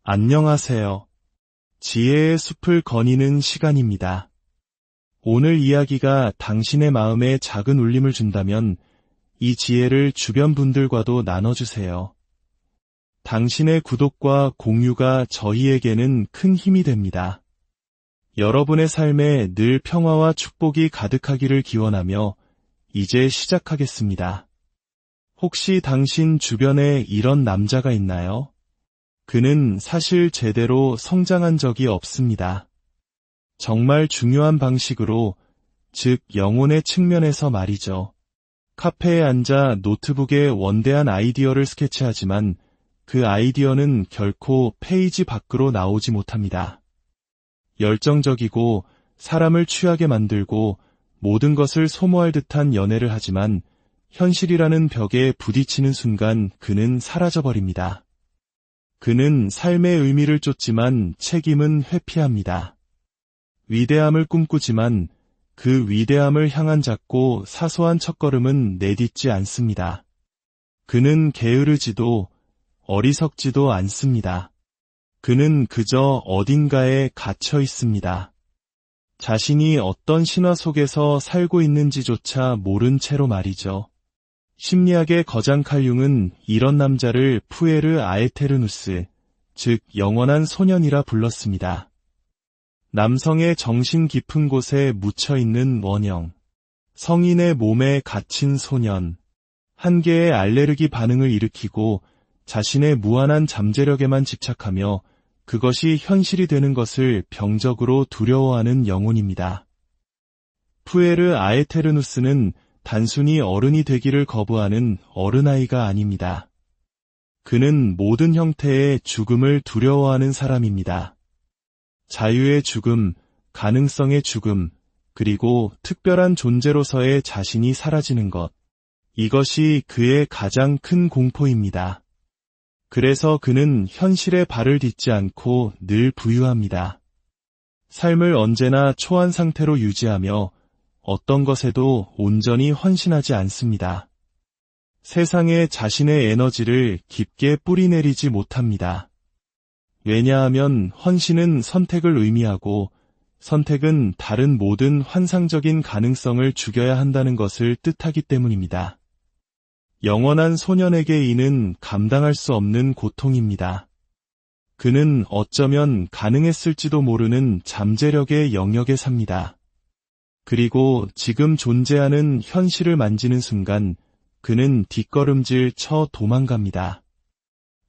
안녕하세요. 지혜의 숲을 거니는 시간입니다. 오늘 이야기가 당신의 마음에 작은 울림을 준다면 이 지혜를 주변 분들과도 나눠주세요. 당신의 구독과 공유가 저희에게는 큰 힘이 됩니다. 여러분의 삶에 늘 평화와 축복이 가득하기를 기원하며 이제 시작하겠습니다. 혹시 당신 주변에 이런 남자가 있나요? 그는 사실 제대로 성장한 적이 없습니다. 정말 중요한 방식으로, 즉 영혼의 측면에서 말이죠. 카페에 앉아 노트북에 원대한 아이디어를 스케치하지만 그 아이디어는 결코 페이지 밖으로 나오지 못합니다. 열정적이고 사람을 취하게 만들고 모든 것을 소모할 듯한 연애를 하지만 현실이라는 벽에 부딪히는 순간 그는 사라져버립니다. 그는 삶의 의미를 쫓지만 책임은 회피합니다. 위대함을 꿈꾸지만 그 위대함을 향한 작고 사소한 첫걸음은 내딛지 않습니다. 그는 게으르지도 어리석지도 않습니다. 그는 그저 어딘가에 갇혀 있습니다. 자신이 어떤 신화 속에서 살고 있는지조차 모른 채로 말이죠. 심리학의 거장 칼융은 이런 남자를 푸에르 아에테르누스, 즉 영원한 소년이라 불렀습니다. 남성의 정신 깊은 곳에 묻혀있는 원형, 성인의 몸에 갇힌 소년, 한 개의 알레르기 반응을 일으키고 자신의 무한한 잠재력에만 집착하며 그것이 현실이 되는 것을 병적으로 두려워하는 영혼입니다. 푸에르 아에테르누스는 단순히 어른이 되기를 거부하는 어른아이가 아닙니다. 그는 모든 형태의 죽음을 두려워하는 사람입니다. 자유의 죽음, 가능성의 죽음, 그리고 특별한 존재로서의 자신이 사라지는 것. 이것이 그의 가장 큰 공포입니다. 그래서 그는 현실에 발을 딛지 않고 늘 부유합니다. 삶을 언제나 초안 상태로 유지하며 어떤 것에도 온전히 헌신하지 않습니다. 세상에 자신의 에너지를 깊게 뿌리내리지 못합니다. 왜냐하면 헌신은 선택을 의미하고 선택은 다른 모든 환상적인 가능성을 죽여야 한다는 것을 뜻하기 때문입니다. 영원한 소년에게 이는 감당할 수 없는 고통입니다. 그는 어쩌면 가능했을지도 모르는 잠재력의 영역에 삽니다. 그리고 지금 존재하는 현실을 만지는 순간 그는 뒷걸음질 쳐 도망갑니다.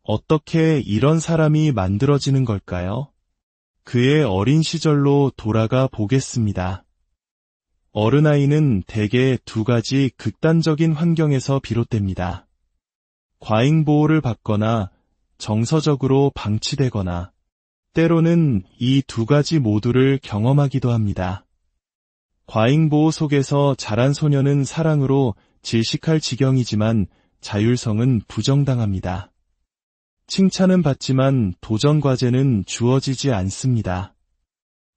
어떻게 이런 사람이 만들어지는 걸까요? 그의 어린 시절로 돌아가 보겠습니다. 어른아이는 대개 두 가지 극단적인 환경에서 비롯됩니다. 과잉보호를 받거나 정서적으로 방치되거나 때로는 이 두 가지 모두를 경험하기도 합니다. 과잉보호 속에서 자란 소년은 사랑으로 질식할 지경이지만 자율성은 부정당합니다. 칭찬은 받지만 도전 과제는 주어지지 않습니다.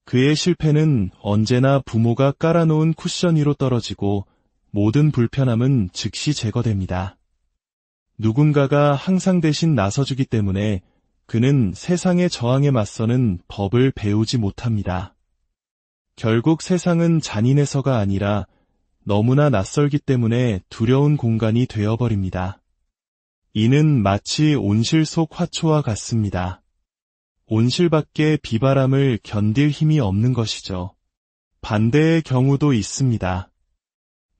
그의 실패는 언제나 부모가 깔아놓은 쿠션 위로 떨어지고 모든 불편함은 즉시 제거됩니다. 누군가가 항상 대신 나서주기 때문에 그는 세상의 저항에 맞서는 법을 배우지 못합니다. 결국 세상은 잔인해서가 아니라 너무나 낯설기 때문에 두려운 공간이 되어버립니다. 이는 마치 온실 속 화초와 같습니다. 온실 밖의 비바람을 견딜 힘이 없는 것이죠. 반대의 경우도 있습니다.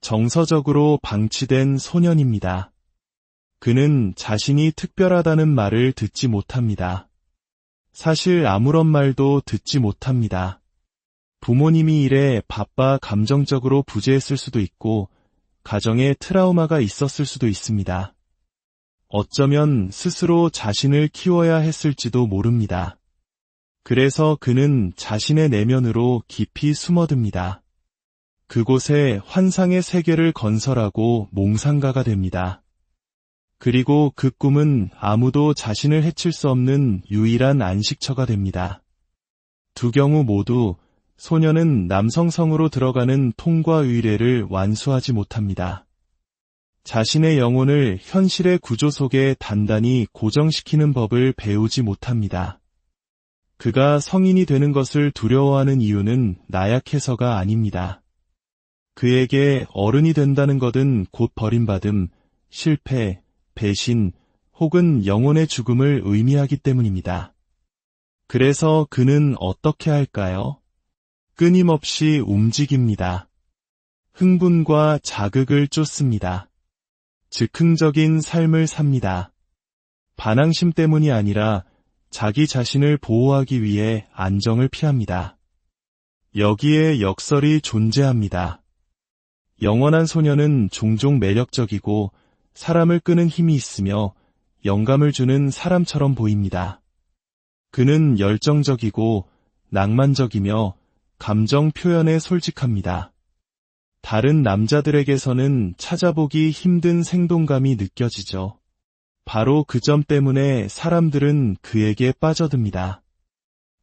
정서적으로 방치된 소년입니다. 그는 자신이 특별하다는 말을 듣지 못합니다. 사실 아무런 말도 듣지 못합니다. 부모님이 일에 바빠 감정적으로 부재했을 수도 있고 가정에 트라우마가 있었을 수도 있습니다. 어쩌면 스스로 자신을 키워야 했을지도 모릅니다. 그래서 그는 자신의 내면으로 깊이 숨어듭니다. 그곳에 환상의 세계를 건설하고 몽상가가 됩니다. 그리고 그 꿈은 아무도 자신을 해칠 수 없는 유일한 안식처가 됩니다. 두 경우 모두 소년은 남성성으로 들어가는 통과 의례를 완수하지 못합니다. 자신의 영혼을 현실의 구조 속에 단단히 고정시키는 법을 배우지 못합니다. 그가 성인이 되는 것을 두려워하는 이유는 나약해서가 아닙니다. 그에게 어른이 된다는 것은 곧 버림받음, 실패, 배신, 혹은 영혼의 죽음을 의미하기 때문입니다. 그래서 그는 어떻게 할까요? 끊임없이 움직입니다. 흥분과 자극을 쫓습니다. 즉흥적인 삶을 삽니다. 반항심 때문이 아니라 자기 자신을 보호하기 위해 안정을 피합니다. 여기에 역설이 존재합니다. 영원한 소녀는 종종 매력적이고 사람을 끄는 힘이 있으며 영감을 주는 사람처럼 보입니다. 그는 열정적이고 낭만적이며 감정 표현에 솔직합니다. 다른 남자들에게서는 찾아보기 힘든 생동감이 느껴지죠. 바로 그 점 때문에 사람들은 그에게 빠져듭니다.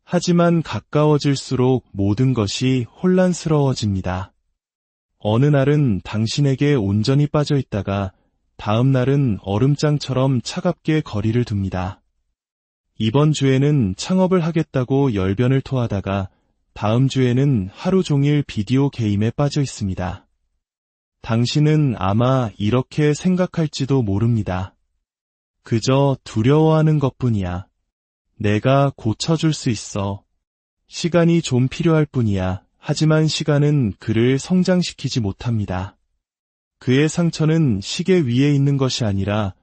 하지만 가까워질수록 모든 것이 혼란스러워집니다. 어느 날은 당신에게 온전히 빠져 있다가 다음 날은 얼음장처럼 차갑게 거리를 둡니다. 이번 주에는 창업을 하겠다고 열변을 토하다가 다음 주에는 하루 종일 비디오 게임에 빠져 있습니다. 당신은 아마 이렇게 생각할지도 모릅니다. 그저 두려워하는 것뿐이야. 내가 고쳐줄 수 있어. 시간이 좀 필요할 뿐이야. 하지만 시간은 그를 성장시키지 못합니다. 그의 상처는 시계 위에 있는 것이 아니라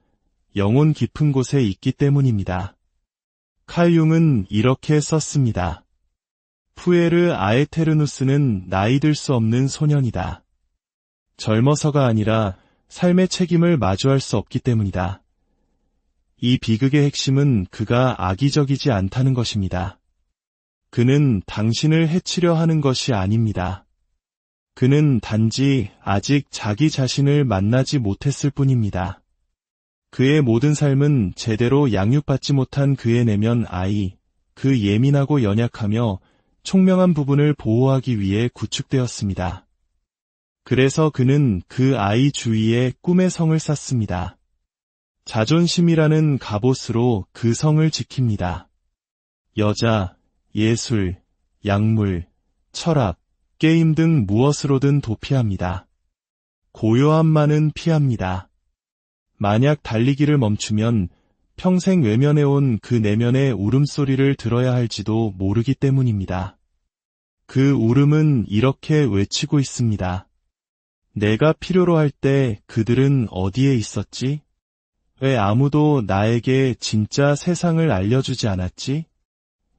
영혼 깊은 곳에 있기 때문입니다. 칼 융은 이렇게 썼습니다. 푸에르 아에테르누스는 나이 들 수 없는 소년이다. 젊어서가 아니라 삶의 책임을 마주할 수 없기 때문이다. 이 비극의 핵심은 그가 악의적이지 않다는 것입니다. 그는 당신을 해치려 하는 것이 아닙니다. 그는 단지 아직 자기 자신을 만나지 못했을 뿐입니다. 그의 모든 삶은 제대로 양육받지 못한 그의 내면 아이, 그 예민하고 연약하며 총명한 부분을 보호하기 위해 구축되었습니다. 그래서 그는 그 아이 주위에 꿈의 성을 쌓습니다. 자존심이라는 갑옷으로 그 성을 지킵니다. 여자, 예술, 약물, 철학, 게임 등 무엇으로든 도피합니다. 고요함만은 피합니다. 만약 달리기를 멈추면 평생 외면해온 그 내면의 울음소리를 들어야 할지도 모르기 때문입니다. 그 울음은 이렇게 외치고 있습니다. 내가 필요로 할 때 그들은 어디에 있었지? 왜 아무도 나에게 진짜 세상을 알려주지 않았지?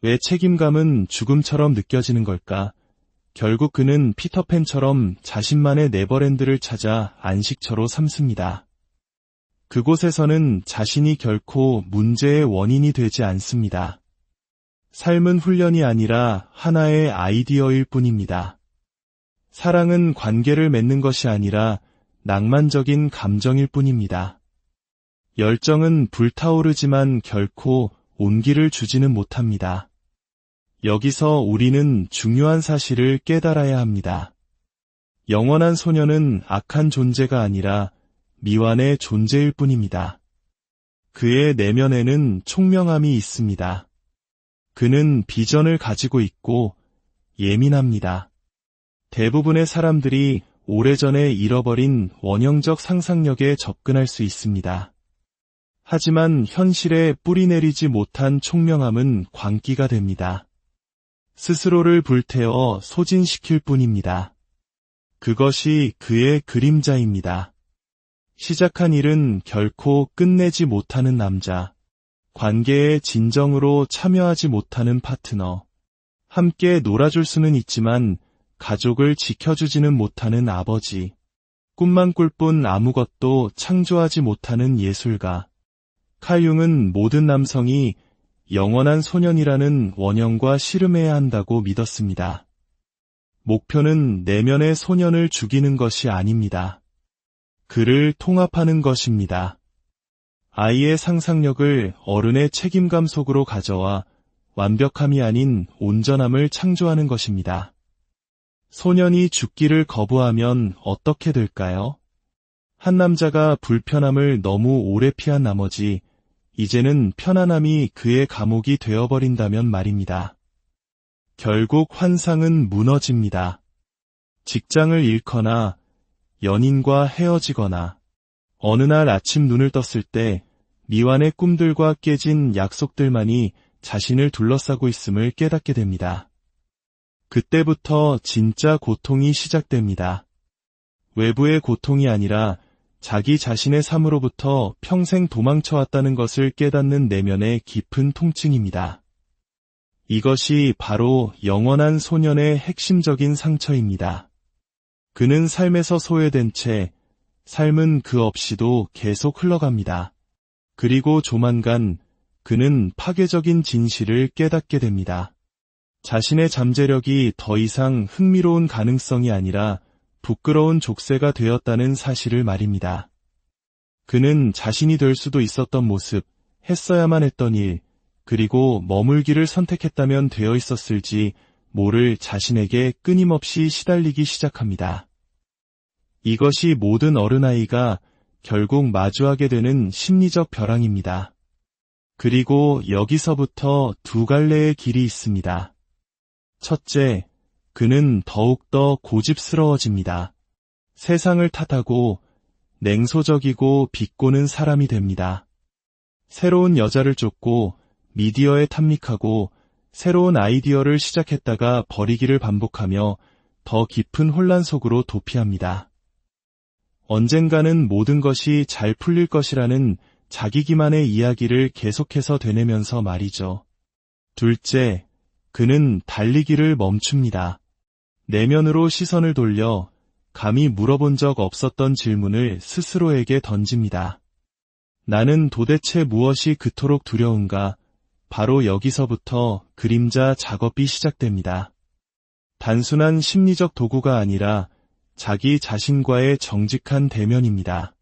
왜 책임감은 죽음처럼 느껴지는 걸까? 결국 그는 피터팬처럼 자신만의 네버랜드를 찾아 안식처로 삼습니다. 그곳에서는 자신이 결코 문제의 원인이 되지 않습니다. 삶은 훈련이 아니라 하나의 아이디어일 뿐입니다. 사랑은 관계를 맺는 것이 아니라 낭만적인 감정일 뿐입니다. 열정은 불타오르지만 결코 온기를 주지는 못합니다. 여기서 우리는 중요한 사실을 깨달아야 합니다. 영원한 소녀는 악한 존재가 아니라 미완의 존재일 뿐입니다. 그의 내면에는 총명함이 있습니다. 그는 비전을 가지고 있고 예민합니다. 대부분의 사람들이 오래전에 잃어버린 원형적 상상력에 접근할 수 있습니다. 하지만 현실에 뿌리내리지 못한 총명함은 광기가 됩니다. 스스로를 불태워 소진시킬 뿐입니다. 그것이 그의 그림자입니다. 시작한 일은 결코 끝내지 못하는 남자, 관계에 진정으로 참여하지 못하는 파트너, 함께 놀아줄 수는 있지만 가족을 지켜주지는 못하는 아버지, 꿈만 꿀 뿐 아무것도 창조하지 못하는 예술가. 칼 융은 모든 남성이 영원한 소년이라는 원형과 씨름해야 한다고 믿었습니다. 목표는 내면의 소년을 죽이는 것이 아닙니다. 그를 통합하는 것입니다. 아이의 상상력을 어른의 책임감 속으로 가져와 완벽함이 아닌 온전함을 창조하는 것입니다. 소년이 죽기를 거부하면 어떻게 될까요? 한 남자가 불편함을 너무 오래 피한 나머지 이제는 편안함이 그의 감옥이 되어버린다면 말입니다. 결국 환상은 무너집니다. 직장을 잃거나 연인과 헤어지거나 어느 날 아침 눈을 떴을 때 미완의 꿈들과 깨진 약속들만이 자신을 둘러싸고 있음을 깨닫게 됩니다. 그때부터 진짜 고통이 시작됩니다. 외부의 고통이 아니라 자기 자신의 삶으로부터 평생 도망쳐왔다는 것을 깨닫는 내면의 깊은 통증입니다. 이것이 바로 영원한 소년의 핵심적인 상처입니다. 그는 삶에서 소외된 채 삶은 그 없이도 계속 흘러갑니다. 그리고 조만간 그는 파괴적인 진실을 깨닫게 됩니다. 자신의 잠재력이 더 이상 흥미로운 가능성이 아니라 부끄러운 족쇄가 되었다는 사실을 말입니다. 그는 자신이 될 수도 있었던 모습, 했어야만 했던 일, 그리고 머물기를 선택했다면 되어 있었을지 모를 자신에게 끊임없이 시달리기 시작합니다. 이것이 모든 어른아이가 결국 마주하게 되는 심리적 벼랑입니다. 그리고 여기서부터 두 갈래의 길이 있습니다. 첫째, 그는 더욱더 고집스러워집니다. 세상을 탓하고 냉소적이고 비꼬는 사람이 됩니다. 새로운 여자를 쫓고 미디어에 탐닉하고 새로운 아이디어를 시작했다가 버리기를 반복하며 더 깊은 혼란 속으로 도피합니다. 언젠가는 모든 것이 잘 풀릴 것이라는 자기 기만의 이야기를 계속해서 되뇌면서 말이죠. 둘째, 그는 달리기를 멈춥니다. 내면으로 시선을 돌려 감히 물어본 적 없었던 질문을 스스로에게 던집니다. 나는 도대체 무엇이 그토록 두려운가? 바로 여기서부터 그림자 작업이 시작됩니다. 단순한 심리적 도구가 아니라 자기 자신과의 정직한 대면입니다.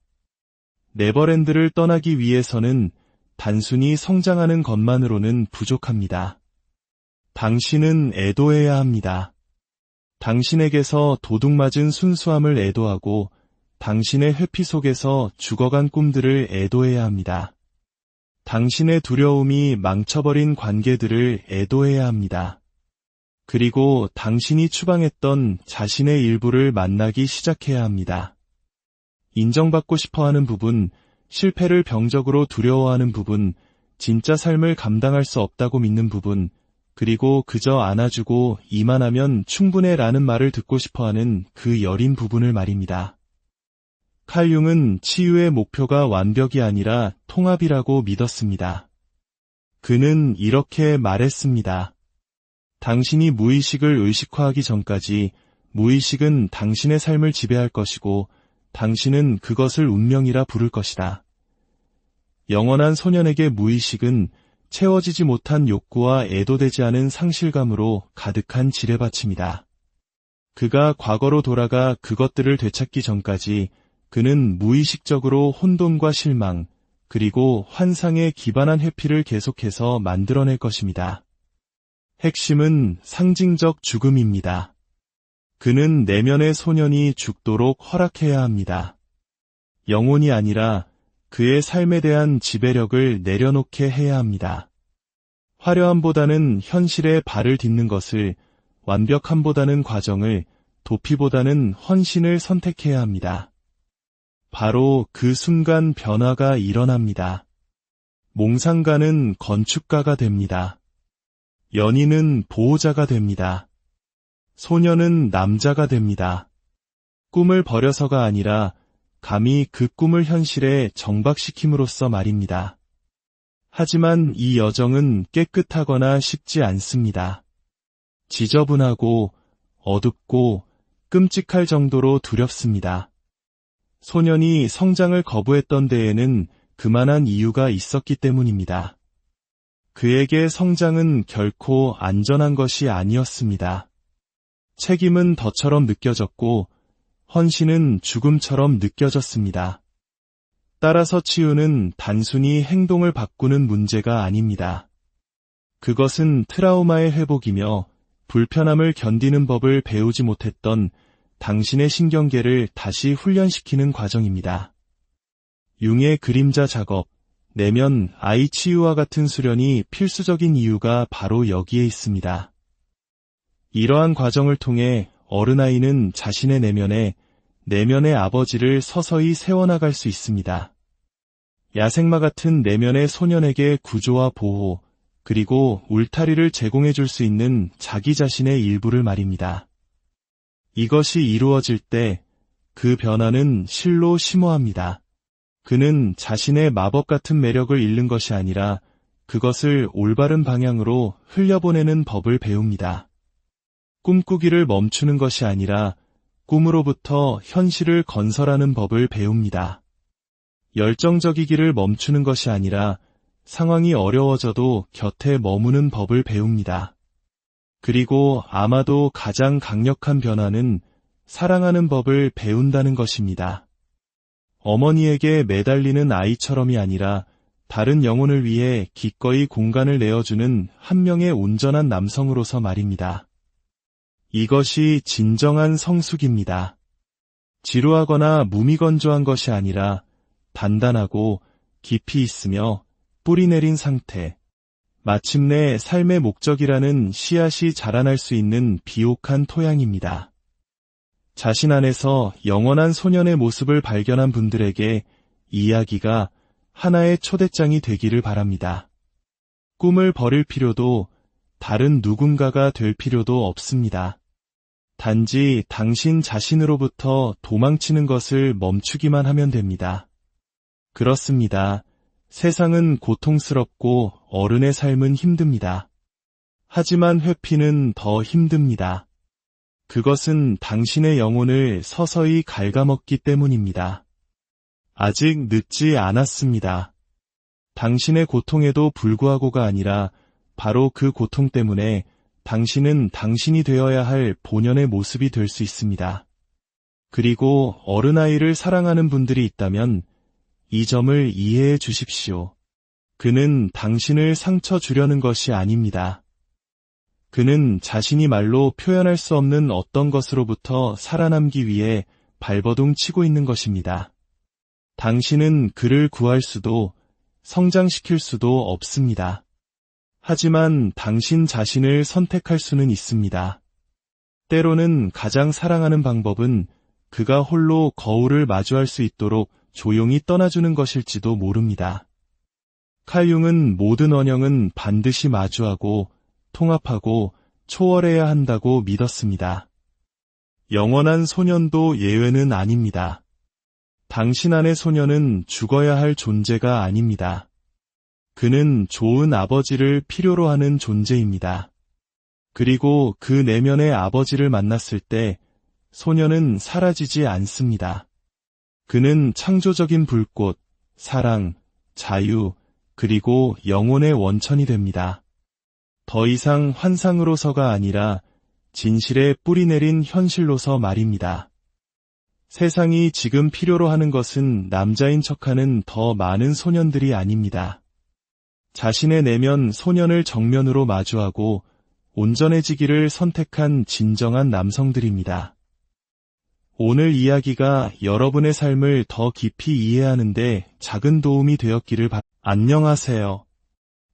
네버랜드를 떠나기 위해서는 단순히 성장하는 것만으로는 부족합니다. 당신은 애도해야 합니다. 당신에게서 도둑맞은 순수함을 애도하고 당신의 회피 속에서 죽어간 꿈들을 애도해야 합니다. 당신의 두려움이 망쳐버린 관계들을 애도해야 합니다. 그리고 당신이 추방했던 자신의 일부를 만나기 시작해야 합니다. 인정받고 싶어하는 부분, 실패를 병적으로 두려워하는 부분, 진짜 삶을 감당할 수 없다고 믿는 부분, 그리고 그저 안아주고 이만하면 충분해라는 말을 듣고 싶어하는 그 여린 부분을 말입니다. 칼 융은 치유의 목표가 완벽이 아니라 통합이라고 믿었습니다. 그는 이렇게 말했습니다. 당신이 무의식을 의식화하기 전까지 무의식은 당신의 삶을 지배할 것이고 당신은 그것을 운명이라 부를 것이다. 영원한 소년에게 무의식은 채워지지 못한 욕구와 애도되지 않은 상실감으로 가득한 지뢰밭입니다. 그가 과거로 돌아가 그것들을 되찾기 전까지 그는 무의식적으로 혼돈과 실망, 그리고 환상에 기반한 회피를 계속해서 만들어낼 것입니다. 핵심은 상징적 죽음입니다. 그는 내면의 소년이 죽도록 허락해야 합니다. 영혼이 아니라 그의 삶에 대한 지배력을 내려놓게 해야 합니다. 화려함보다는 현실에 발을 딛는 것을, 완벽함보다는 과정을, 도피보다는 헌신을 선택해야 합니다. 바로 그 순간 변화가 일어납니다. 몽상가는 건축가가 됩니다. 연인은 보호자가 됩니다. 소년은 남자가 됩니다. 꿈을 버려서가 아니라 감히 그 꿈을 현실에 정박시킴으로써 말입니다. 하지만 이 여정은 깨끗하거나 쉽지 않습니다. 지저분하고 어둡고 끔찍할 정도로 두렵습니다. 소년이 성장을 거부했던 데에는 그만한 이유가 있었기 때문입니다. 그에게 성장은 결코 안전한 것이 아니었습니다. 책임은 덫처럼 느껴졌고 헌신은 죽음처럼 느껴졌습니다. 따라서 치유는 단순히 행동을 바꾸는 문제가 아닙니다. 그것은 트라우마의 회복이며 불편함을 견디는 법을 배우지 못했던 당신의 신경계를 다시 훈련시키는 과정입니다. 융의 그림자 작업, 내면 아이 치유와 같은 수련이 필수적인 이유가 바로 여기에 있습니다. 이러한 과정을 통해 어른아이는 자신의 내면의 아버지를 서서히 세워나갈 수 있습니다. 야생마 같은 내면의 소년에게 구조와 보호, 그리고 울타리를 제공해 줄 수 있는 자기 자신의 일부를 말입니다. 이것이 이루어질 때 그 변화는 실로 심오합니다. 그는 자신의 마법 같은 매력을 잃는 것이 아니라 그것을 올바른 방향으로 흘려보내는 법을 배웁니다. 꿈꾸기를 멈추는 것이 아니라 꿈으로부터 현실을 건설하는 법을 배웁니다. 열정적이기를 멈추는 것이 아니라 상황이 어려워져도 곁에 머무는 법을 배웁니다. 그리고 아마도 가장 강력한 변화는 사랑하는 법을 배운다는 것입니다. 어머니에게 매달리는 아이처럼이 아니라 다른 영혼을 위해 기꺼이 공간을 내어주는 한 명의 온전한 남성으로서 말입니다. 이것이 진정한 성숙입니다. 지루하거나 무미건조한 것이 아니라 단단하고 깊이 있으며 뿌리 내린 상태, 마침내 삶의 목적이라는 씨앗이 자라날 수 있는 비옥한 토양입니다. 자신 안에서 영원한 소년의 모습을 발견한 분들에게 이 이야기가 하나의 초대장이 되기를 바랍니다. 꿈을 버릴 필요도 다른 누군가가 될 필요도 없습니다. 단지 당신 자신으로부터 도망치는 것을 멈추기만 하면 됩니다. 그렇습니다. 세상은 고통스럽고 어른의 삶은 힘듭니다. 하지만 회피는 더 힘듭니다. 그것은 당신의 영혼을 서서히 갉아먹기 때문입니다. 아직 늦지 않았습니다. 당신의 고통에도 불구하고가 아니라 바로 그 고통 때문에 당신은 당신이 되어야 할 본연의 모습이 될 수 있습니다. 그리고 어른아이를 사랑하는 분들이 있다면 이 점을 이해해 주십시오. 그는 당신을 상처 주려는 것이 아닙니다. 그는 자신이 말로 표현할 수 없는 어떤 것으로부터 살아남기 위해 발버둥 치고 있는 것입니다. 당신은 그를 구할 수도 성장시킬 수도 없습니다. 하지만 당신 자신을 선택할 수는 있습니다. 때로는 가장 사랑하는 방법은 그가 홀로 거울을 마주할 수 있도록 조용히 떠나주는 것일지도 모릅니다. 칼 융은 모든 원형은 반드시 마주하고 통합하고 초월해야 한다고 믿었습니다. 영원한 소년도 예외는 아닙니다. 당신 안의 소년은 죽어야 할 존재가 아닙니다. 그는 좋은 아버지를 필요로 하는 존재입니다. 그리고 그 내면의 아버지를 만났을 때 소년은 사라지지 않습니다. 그는 창조적인 불꽃, 사랑, 자유, 그리고 영혼의 원천이 됩니다. 더 이상 환상으로서가 아니라 진실에 뿌리 내린 현실로서 말입니다. 세상이 지금 필요로 하는 것은 남자인 척하는 더 많은 소년들이 아닙니다. 자신의 내면 소년을 정면으로 마주하고 온전해지기를 선택한 진정한 남성들입니다. 오늘 이야기가 여러분의 삶을 더 깊이 이해하는데 작은 도움이 되었기를 바랍니다. 안녕하세요.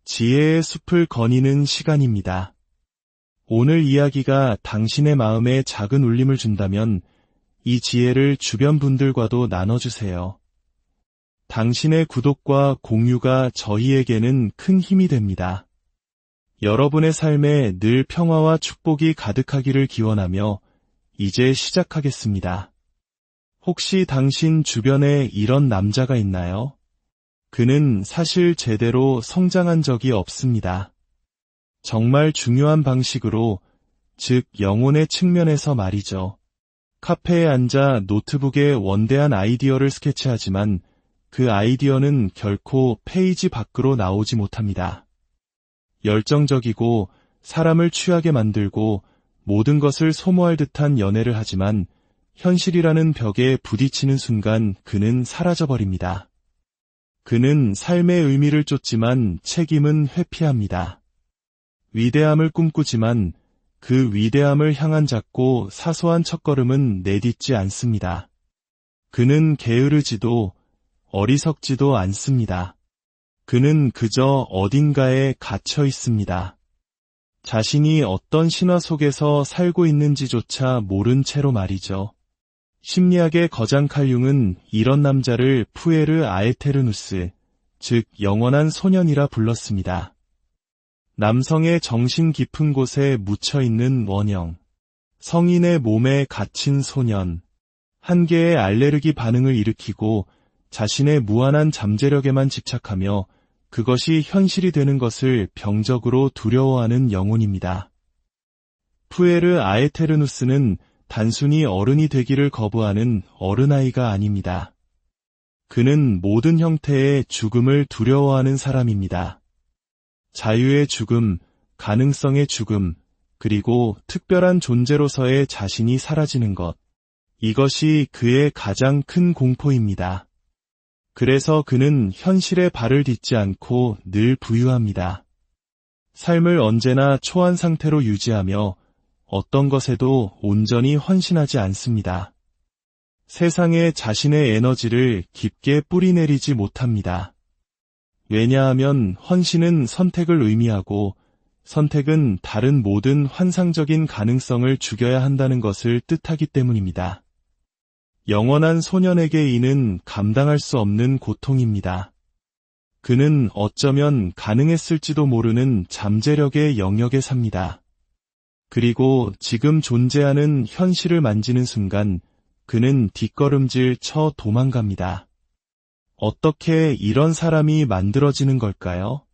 지혜의 숲을 거니는 시간입니다. 오늘 이야기가 당신의 마음에 작은 울림을 준다면 이 지혜를 주변 분들과도 나눠주세요. 당신의 구독과 공유가 저희에게는 큰 힘이 됩니다. 여러분의 삶에 늘 평화와 축복이 가득하기를 기원하며 이제 시작하겠습니다. 혹시 당신 주변에 이런 남자가 있나요? 그는 사실 제대로 성장한 적이 없습니다. 정말 중요한 방식으로, 즉 영혼의 측면에서 말이죠. 카페에 앉아 노트북에 원대한 아이디어를 스케치하지만 그 아이디어는 결코 페이지 밖으로 나오지 못합니다. 열정적이고 사람을 취하게 만들고 모든 것을 소모할 듯한 연애를 하지만 현실이라는 벽에 부딪히는 순간 그는 사라져버립니다. 그는 삶의 의미를 쫓지만 책임은 회피합니다. 위대함을 꿈꾸지만 그 위대함을 향한 작고 사소한 첫걸음은 내딛지 않습니다. 그는 게으르지도 어리석지도 않습니다. 그는 그저 어딘가에 갇혀 있습니다. 자신이 어떤 신화 속에서 살고 있는지조차 모른 채로 말이죠. 심리학의 거장 칼융은 이런 남자를 푸에르 아에테르누스, 즉 영원한 소년이라 불렀습니다. 남성의 정신 깊은 곳에 묻혀있는 원형, 성인의 몸에 갇힌 소년, 한 개의 알레르기 반응을 일으키고 자신의 무한한 잠재력에만 집착하며 그것이 현실이 되는 것을 병적으로 두려워하는 영혼입니다. 푸에르 아에테르누스는 단순히 어른이 되기를 거부하는 어른아이가 아닙니다. 그는 모든 형태의 죽음을 두려워하는 사람입니다. 자유의 죽음, 가능성의 죽음, 그리고 특별한 존재로서의 자신이 사라지는 것. 이것이 그의 가장 큰 공포입니다. 그래서 그는 현실에 발을 딛지 않고 늘 부유합니다. 삶을 언제나 초안 상태로 유지하며 어떤 것에도 온전히 헌신하지 않습니다. 세상에 자신의 에너지를 깊게 뿌리내리지 못합니다. 왜냐하면 헌신은 선택을 의미하고 선택은 다른 모든 환상적인 가능성을 죽여야 한다는 것을 뜻하기 때문입니다. 영원한 소년에게 이는 감당할 수 없는 고통입니다. 그는 어쩌면 가능했을지도 모르는 잠재력의 영역에 삽니다. 그리고 지금 존재하는 현실을 만지는 순간 그는 뒷걸음질 쳐 도망갑니다. 어떻게 이런 사람이 만들어지는 걸까요?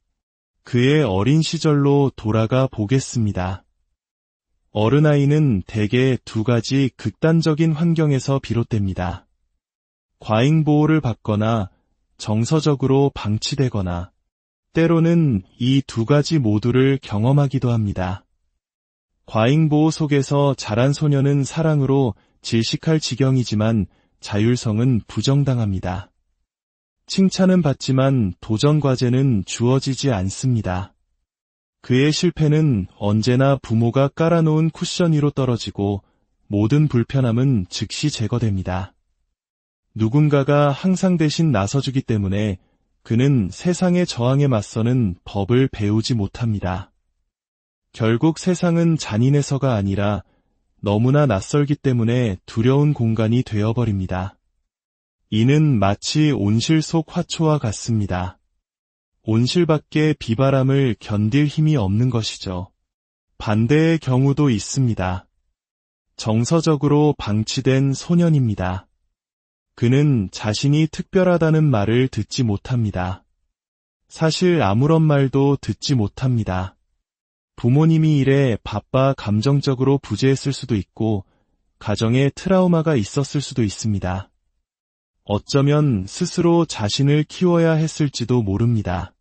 그의 어린 시절로 돌아가 보겠습니다. 어른아이는 대개 두 가지 극단적인 환경에서 비롯됩니다. 과잉보호를 받거나 정서적으로 방치되거나 때로는 이 두 가지 모두를 경험하기도 합니다. 과잉보호 속에서 자란 소년은 사랑으로 질식할 지경이지만 자율성은 부정당합니다. 칭찬은 받지만 도전 과제는 주어지지 않습니다. 그의 실패는 언제나 부모가 깔아놓은 쿠션 위로 떨어지고 모든 불편함은 즉시 제거됩니다. 누군가가 항상 대신 나서주기 때문에 그는 세상의 저항에 맞서는 법을 배우지 못합니다. 결국 세상은 잔인해서가 아니라 너무나 낯설기 때문에 두려운 공간이 되어버립니다. 이는 마치 온실 속 화초와 같습니다. 온실 밖의 비바람을 견딜 힘이 없는 것이죠. 반대의 경우도 있습니다. 정서적으로 방치된 소년입니다. 그는 자신이 특별하다는 말을 듣지 못합니다. 사실 아무런 말도 듣지 못합니다. 부모님이 일에 바빠 감정적으로 부재했을 수도 있고 가정에 트라우마가 있었을 수도 있습니다. 어쩌면 스스로 자신을 키워야 했을지도 모릅니다.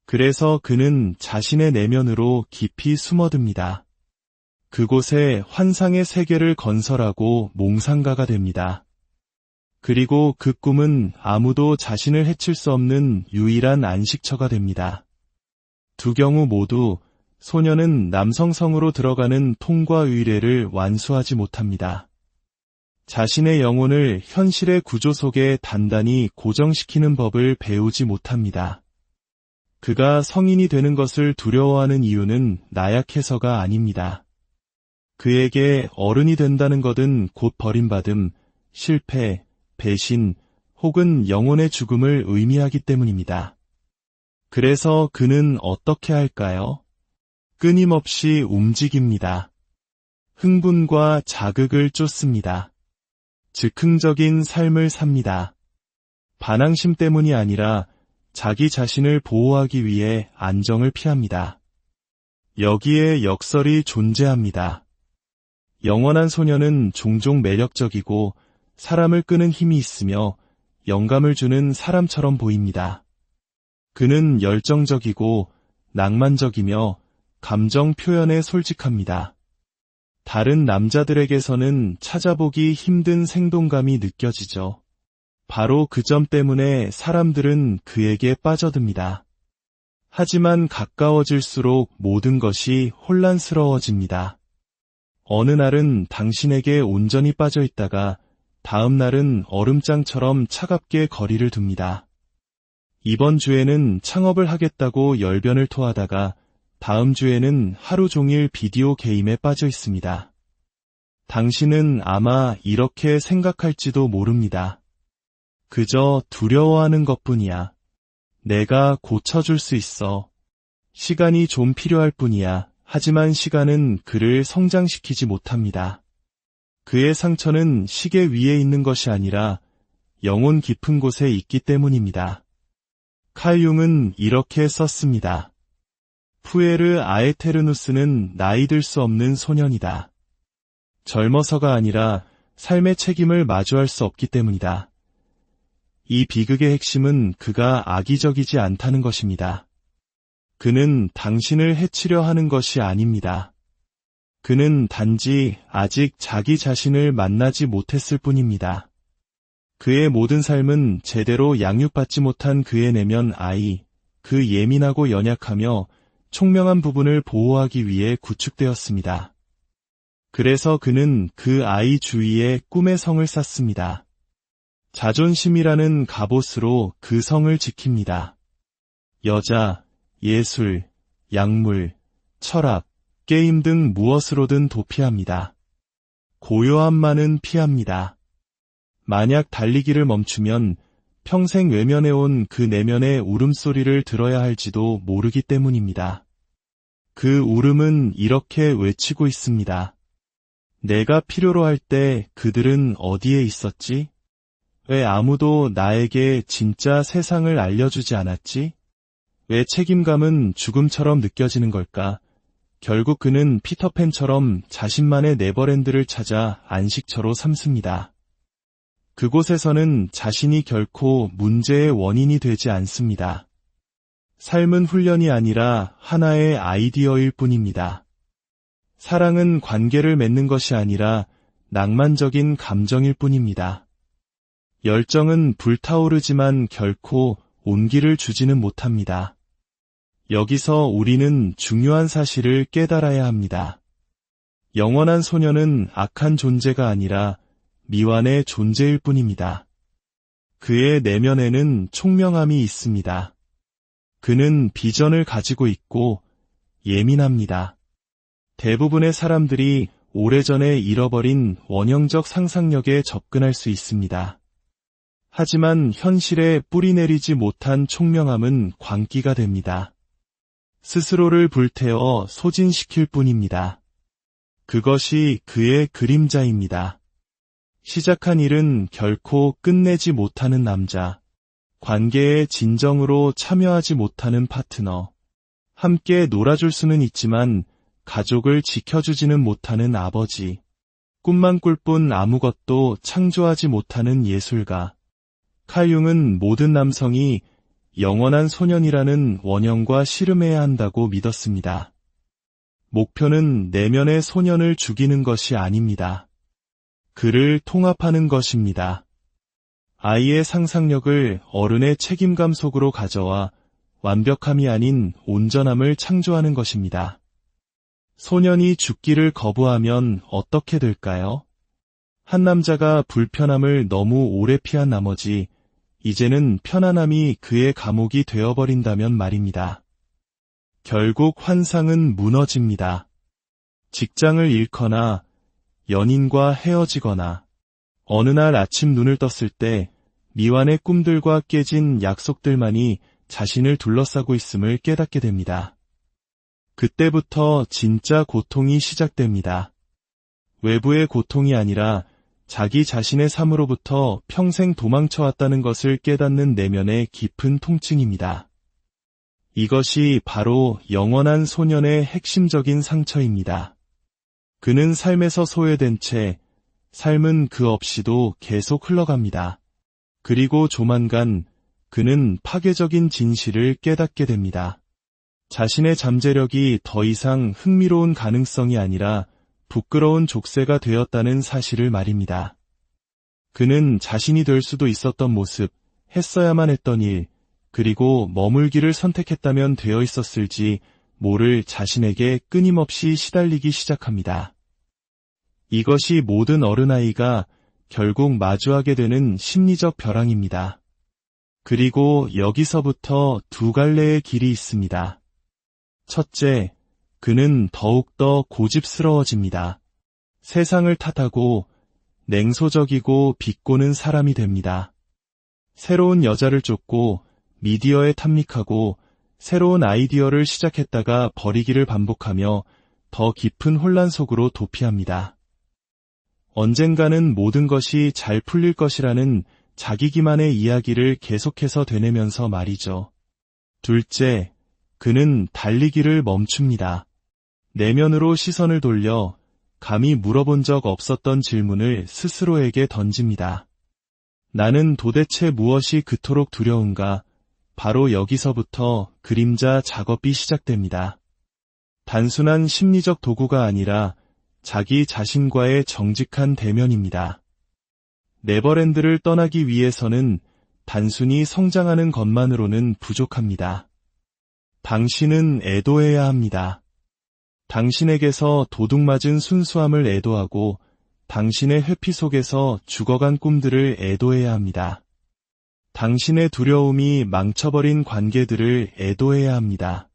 그래서 그는 자신의 내면으로 깊이 숨어듭니다. 그곳에 환상의 세계를 건설하고 몽상가가 됩니다. 그리고 그 꿈은 아무도 자신을 해칠 수 없는 유일한 안식처가 됩니다. 두 경우 모두 소년은 남성성으로 들어가는 통과 의례를 완수하지 못합니다. 자신의 영혼을 현실의 구조 속에 단단히 고정시키는 법을 배우지 못합니다. 그가 성인이 되는 것을 두려워하는 이유는 나약해서가 아닙니다. 그에게 어른이 된다는 것은 곧 버림받음, 실패, 배신, 혹은 영혼의 죽음을 의미하기 때문입니다. 그래서 그는 어떻게 할까요? 끊임없이 움직입니다. 흥분과 자극을 쫓습니다. 즉흥적인 삶을 삽니다. 반항심 때문이 아니라 자기 자신을 보호하기 위해 안정을 피합니다. 여기에 역설이 존재합니다. 영원한 소년은 종종 매력적이고 사람을 끄는 힘이 있으며 영감을 주는 사람처럼 보입니다. 그는 열정적이고 낭만적이며 감정 표현에 솔직합니다. 다른 남자들에게서는 찾아보기 힘든 생동감이 느껴지죠. 바로 그 점 때문에 사람들은 그에게 빠져듭니다. 하지만 가까워질수록 모든 것이 혼란스러워집니다. 어느 날은 당신에게 온전히 빠져 있다가 다음 날은 얼음장처럼 차갑게 거리를 둡니다. 이번 주에는 창업을 하겠다고 열변을 토하다가 다음 주에는 하루 종일 비디오 게임에 빠져 있습니다. 당신은 아마 이렇게 생각할지도 모릅니다. 그저 두려워하는 것뿐이야. 내가 고쳐줄 수 있어. 시간이 좀 필요할 뿐이야. 하지만 시간은 그를 성장시키지 못합니다. 그의 상처는 시계 위에 있는 것이 아니라 영혼 깊은 곳에 있기 때문입니다. 칼 융은 이렇게 썼습니다. 푸에르 아에테르누스는 나이 들 수 없는 소년이다. 젊어서가 아니라 삶의 책임을 마주할 수 없기 때문이다. 이 비극의 핵심은 그가 악의적이지 않다는 것입니다. 그는 당신을 해치려 하는 것이 아닙니다. 그는 단지 아직 자기 자신을 만나지 못했을 뿐입니다. 그의 모든 삶은 제대로 양육받지 못한 그의 내면 아이, 그 예민하고 연약하며 총명한 부분을 보호하기 위해 구축되었습니다. 그래서 그는 그 아이 주위에 꿈의 성을 쌓습니다. 자존심이라는 갑옷으로 그 성을 지킵니다. 여자, 예술, 약물, 철학, 게임 등 무엇으로든 도피합니다. 고요함만은 피합니다. 만약 달리기를 멈추면 평생 외면해온 그 내면의 울음소리를 들어야 할지도 모르기 때문입니다. 그 울음은 이렇게 외치고 있습니다. 내가 필요로 할 때 그들은 어디에 있었지? 왜 아무도 나에게 진짜 세상을 알려주지 않았지? 왜 책임감은 죽음처럼 느껴지는 걸까? 결국 그는 피터팬처럼 자신만의 네버랜드를 찾아 안식처로 삼습니다. 그곳에서는 자신이 결코 문제의 원인이 되지 않습니다. 삶은 훈련이 아니라 하나의 아이디어일 뿐입니다. 사랑은 관계를 맺는 것이 아니라 낭만적인 감정일 뿐입니다. 열정은 불타오르지만 결코 온기를 주지는 못합니다. 여기서 우리는 중요한 사실을 깨달아야 합니다. 영원한 소녀는 악한 존재가 아니라 미완의 존재일 뿐입니다. 그의 내면에는 총명함이 있습니다. 그는 비전을 가지고 있고 예민합니다. 대부분의 사람들이 오래전에 잃어버린 원형적 상상력에 접근할 수 있습니다. 하지만 현실에 뿌리내리지 못한 총명함은 광기가 됩니다. 스스로를 불태워 소진시킬 뿐입니다. 그것이 그의 그림자입니다. 시작한 일은 결코 끝내지 못하는 남자, 관계에 진정으로 참여하지 못하는 파트너, 함께 놀아줄 수는 있지만 가족을 지켜주지는 못하는 아버지, 꿈만 꿀 뿐 아무것도 창조하지 못하는 예술가. 칼 융은 모든 남성이 영원한 소년이라는 원형과 씨름해야 한다고 믿었습니다. 목표는 내면의 소년을 죽이는 것이 아닙니다. 그를 통합하는 것입니다. 아이의 상상력을 어른의 책임감 속으로 가져와 완벽함이 아닌 온전함을 창조하는 것입니다. 소년이 죽기를 거부하면 어떻게 될까요? 한 남자가 불편함을 너무 오래 피한 나머지 이제는 편안함이 그의 감옥이 되어버린다면 말입니다. 결국 환상은 무너집니다. 직장을 잃거나 연인과 헤어지거나 어느 날 아침 눈을 떴을 때 미완의 꿈들과 깨진 약속들만이 자신을 둘러싸고 있음을 깨닫게 됩니다. 그때부터 진짜 고통이 시작됩니다. 외부의 고통이 아니라 자기 자신의 삶으로부터 평생 도망쳐왔다는 것을 깨닫는 내면의 깊은 통증입니다. 이것이 바로 영원한 소년의 핵심적인 상처입니다. 그는 삶에서 소외된 채 삶은 그 없이도 계속 흘러갑니다. 그리고 조만간 그는 파괴적인 진실을 깨닫게 됩니다. 자신의 잠재력이 더 이상 흥미로운 가능성이 아니라 부끄러운 족쇄가 되었다는 사실을 말입니다. 그는 자신이 될 수도 있었던 모습, 했어야만 했던 일, 그리고 머물기를 선택했다면 되어 있었을지 모를 자신에게 끊임없이 시달리기 시작합니다. 이것이 모든 어른아이가 결국 마주하게 되는 심리적 벼랑입니다. 그리고 여기서부터 두 갈래의 길이 있습니다. 첫째, 그는 더욱더 고집스러워집니다. 세상을 탓하고 냉소적이고 비꼬는 사람이 됩니다. 새로운 여자를 쫓고 미디어에 탐닉하고 새로운 아이디어를 시작했다가 버리기를 반복하며 더 깊은 혼란 속으로 도피합니다. 언젠가는 모든 것이 잘 풀릴 것이라는 자기 기만의 이야기를 계속해서 되뇌면서 말이죠. 둘째, 그는 달리기를 멈춥니다. 내면으로 시선을 돌려 감히 물어본 적 없었던 질문을 스스로에게 던집니다. 나는 도대체 무엇이 그토록 두려운가? 바로 여기서부터 그림자 작업이 시작됩니다. 단순한 심리적 도구가 아니라 자기 자신과의 정직한 대면입니다. 네버랜드를 떠나기 위해서는 단순히 성장하는 것만으로는 부족합니다. 당신은 애도해야 합니다. 당신에게서 도둑맞은 순수함을 애도하고 당신의 회피 속에서 죽어간 꿈들을 애도해야 합니다. 당신의 두려움이 망쳐버린 관계들을 애도해야 합니다.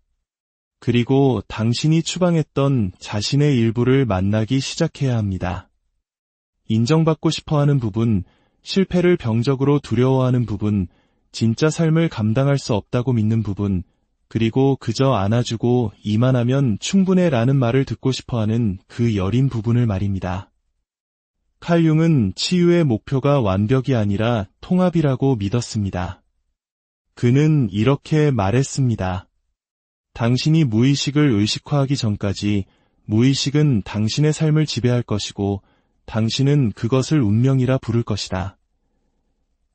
그리고 당신이 추방했던 자신의 일부를 만나기 시작해야 합니다. 인정받고 싶어하는 부분, 실패를 병적으로 두려워하는 부분, 진짜 삶을 감당할 수 없다고 믿는 부분, 그리고 그저 안아주고 이만하면 충분해라는 말을 듣고 싶어하는 그 여린 부분을 말입니다. 칼 융은 치유의 목표가 완벽이 아니라 통합이라고 믿었습니다. 그는 이렇게 말했습니다. 당신이 무의식을 의식화하기 전까지 무의식은 당신의 삶을 지배할 것이고 당신은 그것을 운명이라 부를 것이다.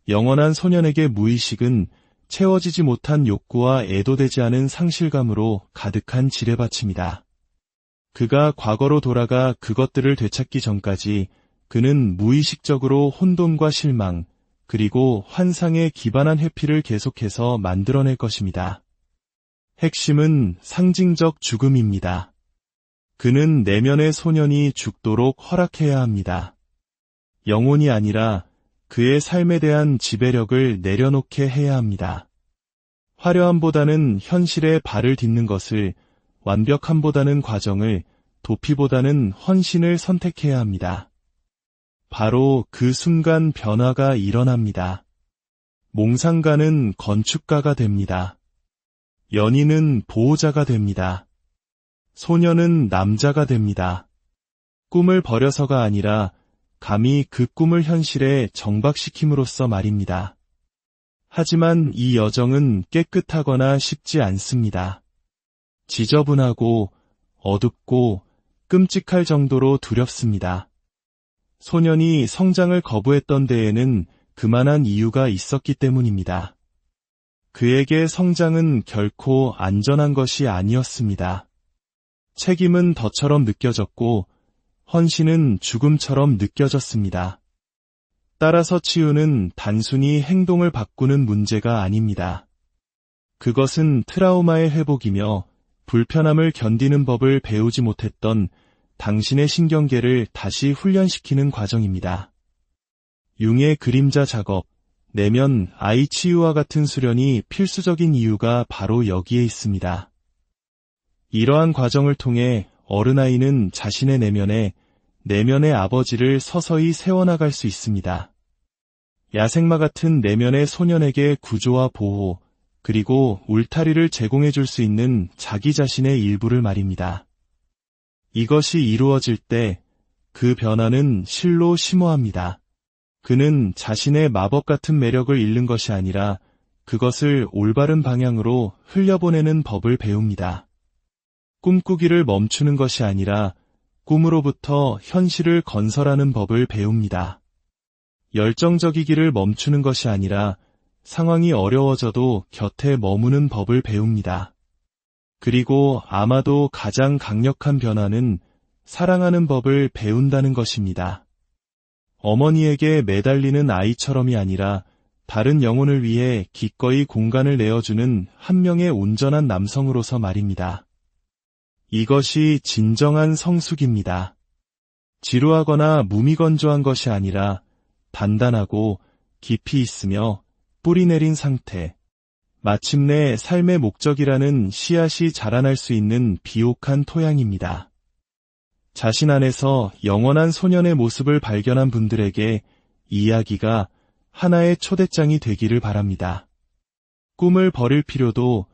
영원한 소년에게 무의식은 채워지지 못한 욕구와 애도되지 않은 상실감으로 가득한 지뢰밭입니다. 그가 과거로 돌아가 그것들을 되찾기 전까지 그는 무의식적으로 혼돈과 실망, 그리고 환상에 기반한 회피를 계속해서 만들어낼 것입니다. 핵심은 상징적 죽음입니다. 그는 내면의 소년이 죽도록 허락해야 합니다. 영혼이 아니라 그의 삶에 대한 지배력을 내려놓게 해야 합니다. 화려함보다는 현실에 발을 딛는 것을, 완벽함보다는 과정을, 도피보다는 헌신을 선택해야 합니다. 바로 그 순간 변화가 일어납니다. 몽상가는 건축가가 됩니다. 연인은 보호자가 됩니다. 소년은 남자가 됩니다. 꿈을 버려서가 아니라 감히 그 꿈을 현실에 정박시킴으로써 말입니다. 하지만 이 여정은 깨끗하거나 쉽지 않습니다. 지저분하고 어둡고 끔찍할 정도로 두렵습니다. 소년이 성장을 거부했던 데에는 그만한 이유가 있었기 때문입니다. 그에게 성장은 결코 안전한 것이 아니었습니다. 책임은 덫처럼 느껴졌고 헌신은 죽음처럼 느껴졌습니다. 따라서 치유는 단순히 행동을 바꾸는 문제가 아닙니다. 그것은 트라우마의 회복이며 불편함을 견디는 법을 배우지 못했던 당신의 신경계를 다시 훈련시키는 과정입니다. 융의 그림자 작업, 내면 아이 치유와 같은 수련이 필수적인 이유가 바로 여기에 있습니다. 이러한 과정을 통해 어른아이는 자신의 내면의 아버지를 서서히 세워나갈 수 있습니다. 야생마 같은 내면의 소년에게 구조와 보호, 그리고 울타리를 제공해 줄 수 있는 자기 자신의 일부를 말입니다. 이것이 이루어질 때 그 변화는 실로 심오합니다. 그는 자신의 마법 같은 매력을 잃는 것이 아니라 그것을 올바른 방향으로 흘려보내는 법을 배웁니다. 꿈꾸기를 멈추는 것이 아니라 꿈으로부터 현실을 건설하는 법을 배웁니다. 열정적이기를 멈추는 것이 아니라 상황이 어려워져도 곁에 머무는 법을 배웁니다. 그리고 아마도 가장 강력한 변화는 사랑하는 법을 배운다는 것입니다. 어머니에게 매달리는 아이처럼이 아니라 다른 영혼을 위해 기꺼이 공간을 내어주는 한 명의 온전한 남성으로서 말입니다. 이것이 진정한 성숙입니다. 지루하거나 무미건조한 것이 아니라 단단하고 깊이 있으며 뿌리내린 상태. 마침내 삶의 목적이라는 씨앗이 자라날 수 있는 비옥한 토양입니다. 자신 안에서 영원한 소년의 모습을 발견한 분들에게 이 이야기가 하나의 초대장이 되기를 바랍니다. 꿈을 버릴 필요도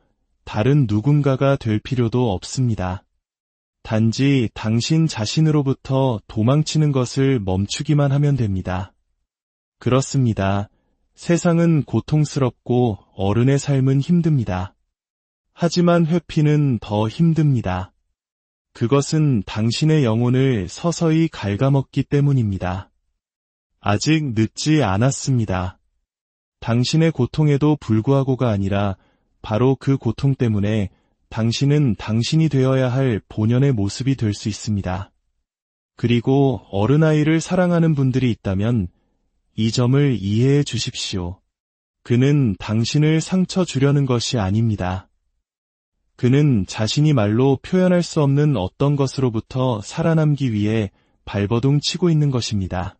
다른 누군가가 될 필요도 없습니다. 단지 당신 자신으로부터 도망치는 것을 멈추기만 하면 됩니다. 그렇습니다. 세상은 고통스럽고 어른의 삶은 힘듭니다. 하지만 회피는 더 힘듭니다. 그것은 당신의 영혼을 서서히 갉아먹기 때문입니다. 아직 늦지 않았습니다. 당신의 고통에도 불구하고가 아니라 바로 그 고통 때문에 당신은 당신이 되어야 할 본연의 모습이 될 수 있습니다. 그리고 어른아이를 사랑하는 분들이 있다면 이 점을 이해해 주십시오. 그는 당신을 상처 주려는 것이 아닙니다. 그는 자신이 말로 표현할 수 없는 어떤 것으로부터 살아남기 위해 발버둥 치고 있는 것입니다.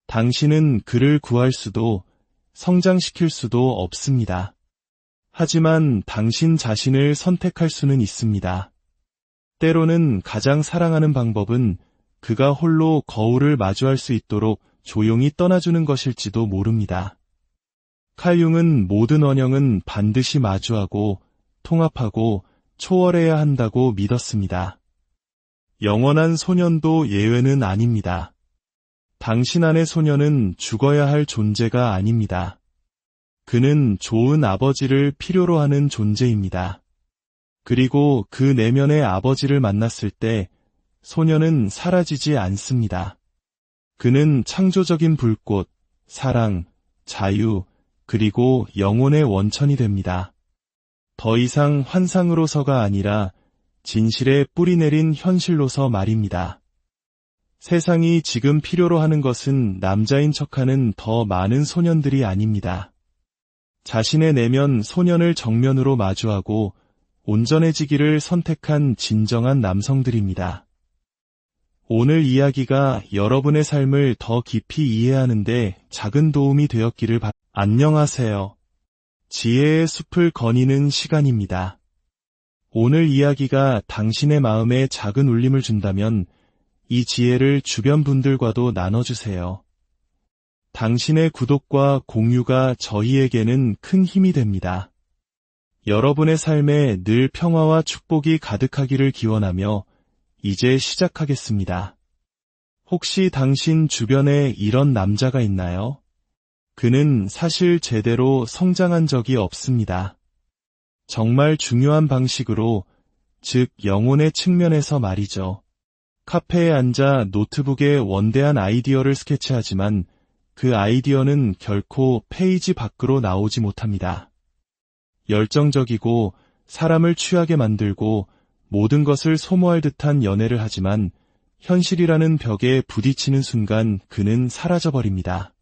당신은 그를 구할 수도 성장시킬 수도 없습니다. 하지만 당신 자신을 선택할 수는 있습니다. 때로는 가장 사랑하는 방법은 그가 홀로 거울을 마주할 수 있도록 조용히 떠나주는 것일지도 모릅니다. 칼 융은 모든 원형은 반드시 마주하고 통합하고 초월해야 한다고 믿었습니다. 영원한 소년도 예외는 아닙니다. 당신 안의 소년은 죽어야 할 존재가 아닙니다. 그는 좋은 아버지를 필요로 하는 존재입니다. 그리고 그 내면의 아버지를 만났을 때 소년은 사라지지 않습니다. 그는 창조적인 불꽃, 사랑, 자유, 그리고 영혼의 원천이 됩니다. 더 이상 환상으로서가 아니라 진실에 뿌리내린 현실로서 말입니다. 세상이 지금 필요로 하는 것은 남자인 척하는 더 많은 소년들이 아닙니다. 자신의 내면 소년을 정면으로 마주하고 온전해지기를 선택한 진정한 남성들입니다. 오늘 이야기가 여러분의 삶을 더 깊이 이해하는데 작은 도움이 되었기를 바랍니다. 안녕하세요. 지혜의 숲을 거니는 시간입니다. 오늘 이야기가 당신의 마음에 작은 울림을 준다면 이 지혜를 주변 분들과도 나눠주세요. 당신의 구독과 공유가 저희에게는 큰 힘이 됩니다. 여러분의 삶에 늘 평화와 축복이 가득하기를 기원하며 이제 시작하겠습니다. 혹시 당신 주변에 이런 남자가 있나요? 그는 사실 제대로 성장한 적이 없습니다. 정말 중요한 방식으로, 즉 영혼의 측면에서 말이죠. 카페에 앉아 노트북에 원대한 아이디어를 스케치하지만 그 아이디어는 결코 페이지 밖으로 나오지 못합니다. 열정적이고 사람을 취하게 만들고 모든 것을 소모할 듯한 연애를 하지만 현실이라는 벽에 부딪히는 순간 그는 사라져버립니다.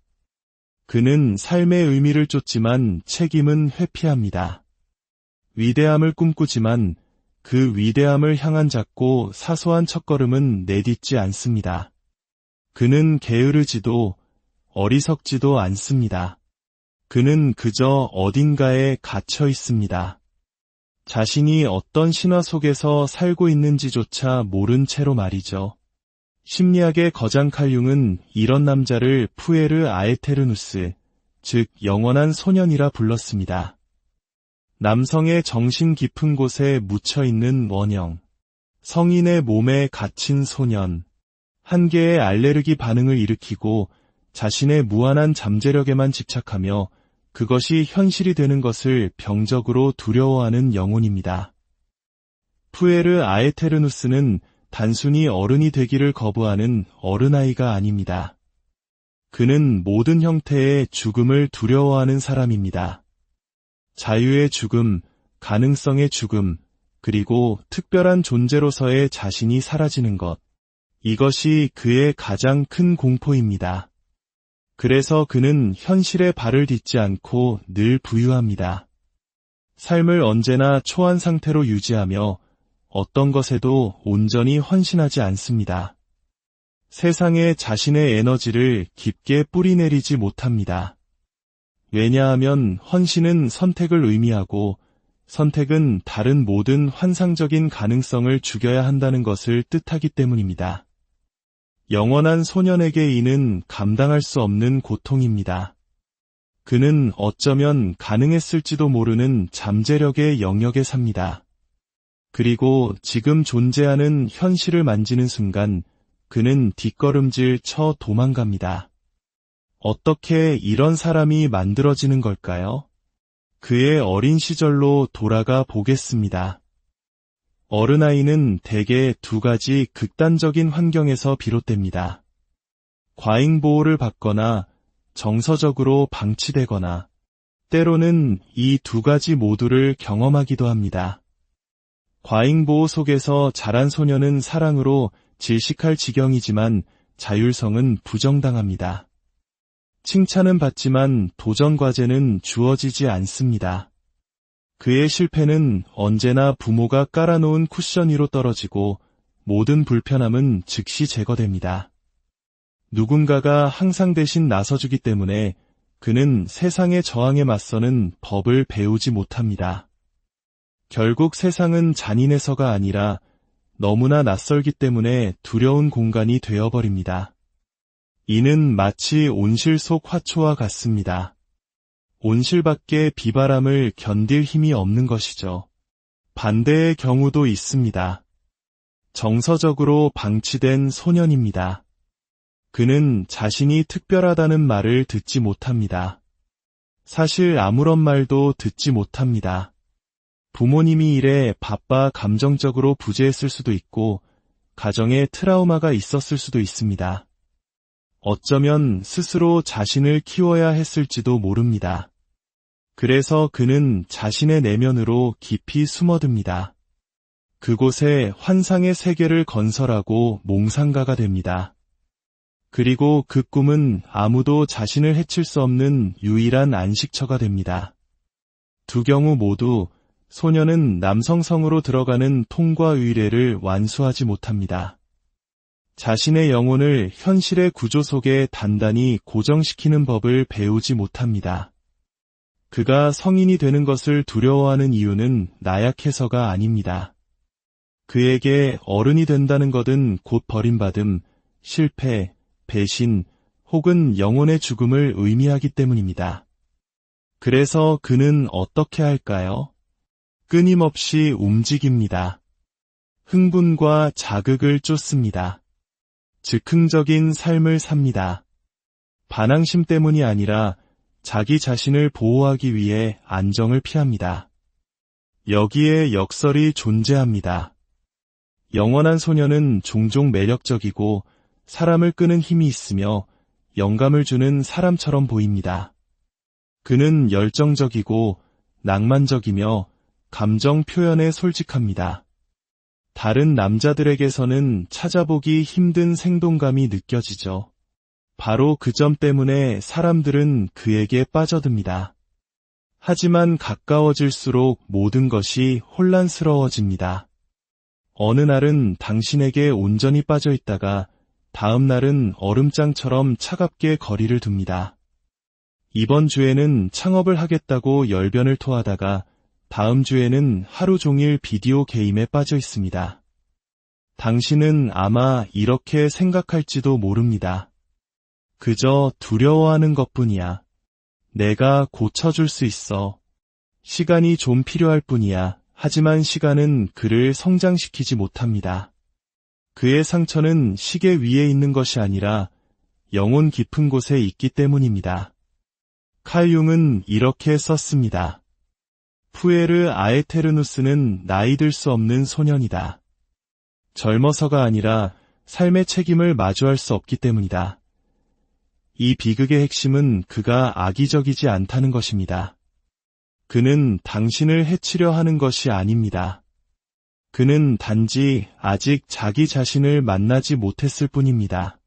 그는 삶의 의미를 쫓지만 책임은 회피합니다. 위대함을 꿈꾸지만 그 위대함을 향한 작고 사소한 첫걸음은 내딛지 않습니다. 그는 게으르지도 어리석지도 않습니다. 그는 그저 어딘가에 갇혀 있습니다. 자신이 어떤 신화 속에서 살고 있는지조차 모른 채로 말이죠. 심리학의 거장 칼 융은 이런 남자를 푸에르 아에테르누스, 즉 영원한 소년이라 불렀습니다. 남성의 정신 깊은 곳에 묻혀있는 원형, 성인의 몸에 갇힌 소년, 한 개의 알레르기 반응을 일으키고 자신의 무한한 잠재력에만 집착하며 그것이 현실이 되는 것을 병적으로 두려워하는 영혼입니다. 푸에르 아에테르누스는 단순히 어른이 되기를 거부하는 어른아이가 아닙니다. 그는 모든 형태의 죽음을 두려워하는 사람입니다. 자유의 죽음, 가능성의 죽음, 그리고 특별한 존재로서의 자신이 사라지는 것. 이것이 그의 가장 큰 공포입니다. 그래서 그는 현실에 발을 딛지 않고 늘 부유합니다. 삶을 언제나 초안 상태로 유지하며 어떤 것에도 온전히 헌신하지 않습니다. 세상에 자신의 에너지를 깊게 뿌리내리지 못합니다. 왜냐하면 헌신은 선택을 의미하고 선택은 다른 모든 환상적인 가능성을 죽여야 한다는 것을 뜻하기 때문입니다. 영원한 소년에게 이는 감당할 수 없는 고통입니다. 그는 어쩌면 가능했을지도 모르는 잠재력의 영역에 삽니다. 그리고 지금 존재하는 현실을 만지는 순간 그는 뒷걸음질 쳐 도망갑니다. 어떻게 이런 사람이 만들어지는 걸까요? 그의 어린 시절로 돌아가 보겠습니다. 어른아이는 대개 두 가지 극단적인 환경에서 비롯됩니다. 과잉보호를 받거나 정서적으로 방치되거나 때로는 이 두 가지 모두를 경험하기도 합니다. 과잉보호 속에서 자란 소년은 사랑으로 질식할 지경이지만 자율성은 부정당합니다. 칭찬은 받지만 도전 과제는 주어지지 않습니다. 그의 실패는 언제나 부모가 깔아놓은 쿠션 위로 떨어지고 모든 불편함은 즉시 제거됩니다. 누군가가 항상 대신 나서주기 때문에 그는 세상의 저항에 맞서는 법을 배우지 못합니다. 결국 세상은 잔인해서가 아니라 너무나 낯설기 때문에 두려운 공간이 되어버립니다. 이는 마치 온실 속 화초와 같습니다. 온실 밖의 비바람을 견딜 힘이 없는 것이죠. 반대의 경우도 있습니다. 정서적으로 방치된 소년입니다. 그는 자신이 특별하다는 말을 듣지 못합니다. 사실 아무런 말도 듣지 못합니다. 부모님이 일에 바빠 감정적으로 부재했을 수도 있고 가정에 트라우마가 있었을 수도 있습니다. 어쩌면 스스로 자신을 키워야 했을지도 모릅니다. 그래서 그는 자신의 내면으로 깊이 숨어듭니다. 그곳에 환상의 세계를 건설하고 몽상가가 됩니다. 그리고 그 꿈은 아무도 자신을 해칠 수 없는 유일한 안식처가 됩니다. 두 경우 모두 소년은 남성성으로 들어가는 통과 의례를 완수하지 못합니다. 자신의 영혼을 현실의 구조 속에 단단히 고정시키는 법을 배우지 못합니다. 그가 성인이 되는 것을 두려워하는 이유는 나약해서가 아닙니다. 그에게 어른이 된다는 것은 곧 버림받음, 실패, 배신, 혹은 영혼의 죽음을 의미하기 때문입니다. 그래서 그는 어떻게 할까요? 끊임없이 움직입니다. 흥분과 자극을 쫓습니다. 즉흥적인 삶을 삽니다. 반항심 때문이 아니라 자기 자신을 보호하기 위해 안정을 피합니다. 여기에 역설이 존재합니다. 영원한 소년은 종종 매력적이고 사람을 끄는 힘이 있으며 영감을 주는 사람처럼 보입니다. 그는 열정적이고 낭만적이며 감정 표현에 솔직합니다. 다른 남자들에게서는 찾아보기 힘든 생동감이 느껴지죠. 바로 그 점 때문에 사람들은 그에게 빠져듭니다. 하지만 가까워질수록 모든 것이 혼란스러워집니다. 어느 날은 당신에게 온전히 빠져 있다가 다음 날은 얼음장처럼 차갑게 거리를 둡니다. 이번 주에는 창업을 하겠다고 열변을 토하다가 다음 주에는 하루 종일 비디오 게임에 빠져 있습니다. 당신은 아마 이렇게 생각할지도 모릅니다. 그저 두려워하는 것뿐이야. 내가 고쳐줄 수 있어. 시간이 좀 필요할 뿐이야. 하지만 시간은 그를 성장시키지 못합니다. 그의 상처는 시계 위에 있는 것이 아니라 영혼 깊은 곳에 있기 때문입니다. 칼 융은 이렇게 썼습니다. 푸에르 아에테르누스는 나이 들 수 없는 소년이다. 젊어서가 아니라 삶의 책임을 마주할 수 없기 때문이다. 이 비극의 핵심은 그가 악의적이지 않다는 것입니다. 그는 당신을 해치려 하는 것이 아닙니다. 그는 단지 아직 자기 자신을 만나지 못했을 뿐입니다.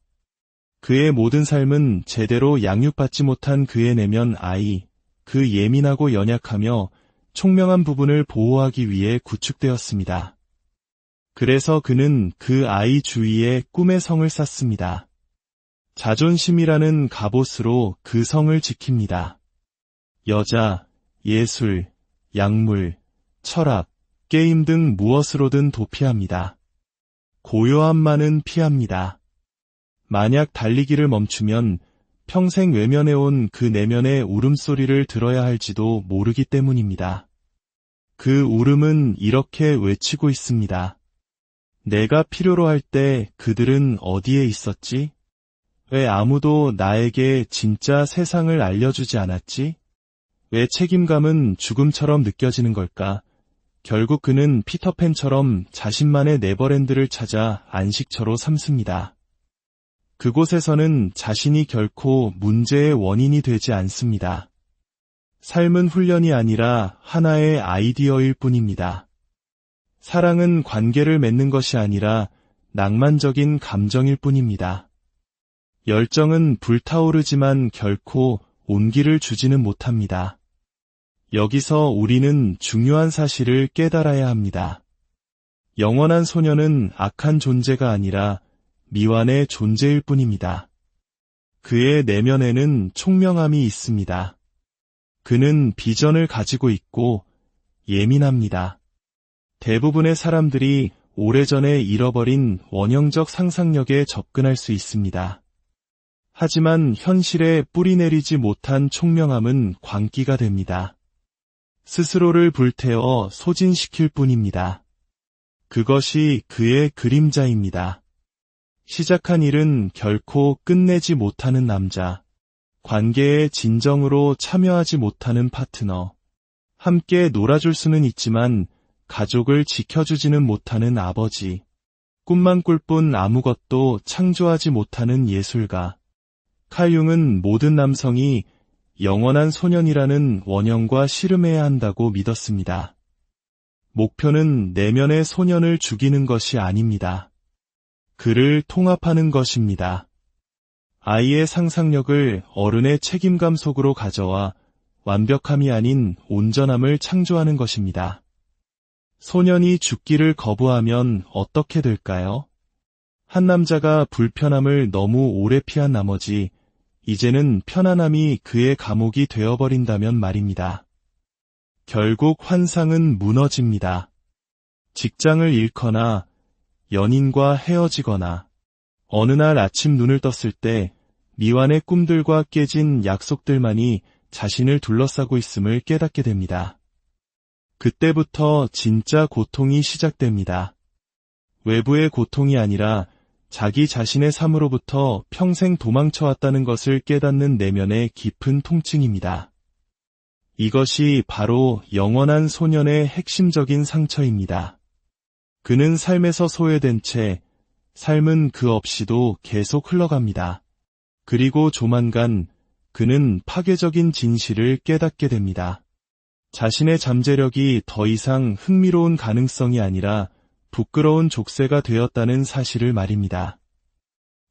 그의 모든 삶은 제대로 양육받지 못한 그의 내면 아이, 그 예민하고 연약하며 총명한 부분을 보호하기 위해 구축되었습니다. 그래서 그는 그 아이 주위에 꿈의 성을 쌓습니다. 자존심이라는 갑옷으로 그 성을 지킵니다. 여자, 예술, 약물, 철학, 게임 등 무엇으로든 도피합니다. 고요함만은 피합니다. 만약 달리기를 멈추면 평생 외면해온 그 내면의 울음소리를 들어야 할지도 모르기 때문입니다. 그 울음은 이렇게 외치고 있습니다. 내가 필요로 할 때 그들은 어디에 있었지? 왜 아무도 나에게 진짜 세상을 알려주지 않았지? 왜 책임감은 죽음처럼 느껴지는 걸까? 결국 그는 피터팬처럼 자신만의 네버랜드를 찾아 안식처로 삼습니다. 그곳에서는 자신이 결코 문제의 원인이 되지 않습니다. 삶은 훈련이 아니라 하나의 아이디어일 뿐입니다. 사랑은 관계를 맺는 것이 아니라 낭만적인 감정일 뿐입니다. 열정은 불타오르지만 결코 온기를 주지는 못합니다. 여기서 우리는 중요한 사실을 깨달아야 합니다. 영원한 소녀는 악한 존재가 아니라 미완의 존재일 뿐입니다. 그의 내면에는 총명함이 있습니다. 그는 비전을 가지고 있고 예민합니다. 대부분의 사람들이 오래전에 잃어버린 원형적 상상력에 접근할 수 있습니다. 하지만 현실에 뿌리내리지 못한 총명함은 광기가 됩니다. 스스로를 불태워 소진시킬 뿐입니다. 그것이 그의 그림자입니다. 시작한 일은 결코 끝내지 못하는 남자, 관계에 진정으로 참여하지 못하는 파트너, 함께 놀아줄 수는 있지만 가족을 지켜주지는 못하는 아버지, 꿈만 꿀 뿐 아무것도 창조하지 못하는 예술가. 칼 융은 모든 남성이 영원한 소년이라는 원형과 씨름해야 한다고 믿었습니다. 목표는 내면의 소년을 죽이는 것이 아닙니다. 그를 통합하는 것입니다. 아이의 상상력을 어른의 책임감 속으로 가져와 완벽함이 아닌 온전함을 창조하는 것입니다. 소년이 죽기를 거부하면 어떻게 될까요? 한 남자가 불편함을 너무 오래 피한 나머지 이제는 편안함이 그의 감옥이 되어버린다면 말입니다. 결국 환상은 무너집니다. 직장을 잃거나 연인과 헤어지거나 어느 날 아침 눈을 떴을 때 미완의 꿈들과 깨진 약속들만이 자신을 둘러싸고 있음을 깨닫게 됩니다. 그때부터 진짜 고통이 시작됩니다. 외부의 고통이 아니라 자기 자신의 삶으로부터 평생 도망쳐왔다는 것을 깨닫는 내면의 깊은 통증입니다. 이것이 바로 영원한 소년의 핵심적인 상처입니다. 그는 삶에서 소외된 채 삶은 그 없이도 계속 흘러갑니다. 그리고 조만간 그는 파괴적인 진실을 깨닫게 됩니다. 자신의 잠재력이 더 이상 흥미로운 가능성이 아니라 부끄러운 족쇄가 되었다는 사실을 말입니다.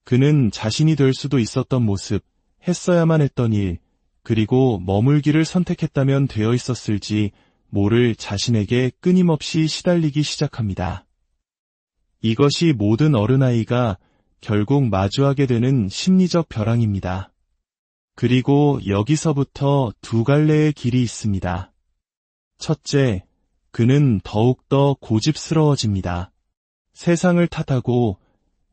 그는 자신이 될 수도 있었던 모습, 했어야만 했던 일, 그리고 머물기를 선택했다면 되어 있었을지 모를 자신에게 끊임없이 시달리기 시작합니다. 이것이 모든 어른아이가 결국 마주하게 되는 심리적 벼랑입니다. 그리고 여기서부터 두 갈래의 길이 있습니다. 첫째, 그는 더욱더 고집스러워집니다. 세상을 탓하고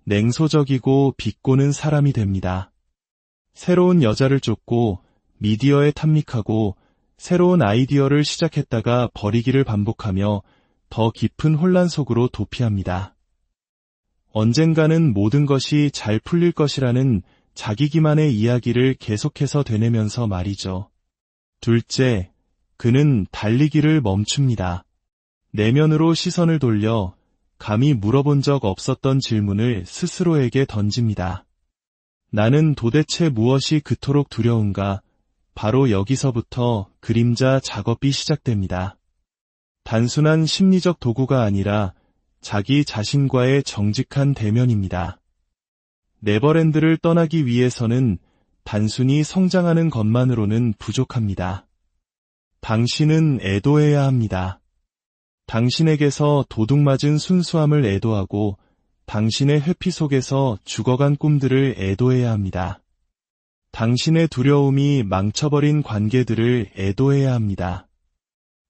냉소적이고 비꼬는 사람이 됩니다. 새로운 여자를 쫓고 미디어에 탐닉하고 새로운 아이디어를 시작했다가 버리기를 반복하며 더 깊은 혼란 속으로 도피합니다. 언젠가는 모든 것이 잘 풀릴 것이라는 자기 기만의 이야기를 계속해서 되뇌면서 말이죠. 둘째, 그는 달리기를 멈춥니다. 내면으로 시선을 돌려 감히 물어본 적 없었던 질문을 스스로에게 던집니다. 나는 도대체 무엇이 그토록 두려운가? 바로 여기서부터 그림자 작업이 시작됩니다. 단순한 심리적 도구가 아니라 자기 자신과의 정직한 대면입니다. 네버랜드를 떠나기 위해서는 단순히 성장하는 것만으로는 부족합니다. 당신은 애도해야 합니다. 당신에게서 도둑맞은 순수함을 애도하고 당신의 회피 속에서 죽어간 꿈들을 애도해야 합니다. 당신의 두려움이 망쳐버린 관계들을 애도해야 합니다.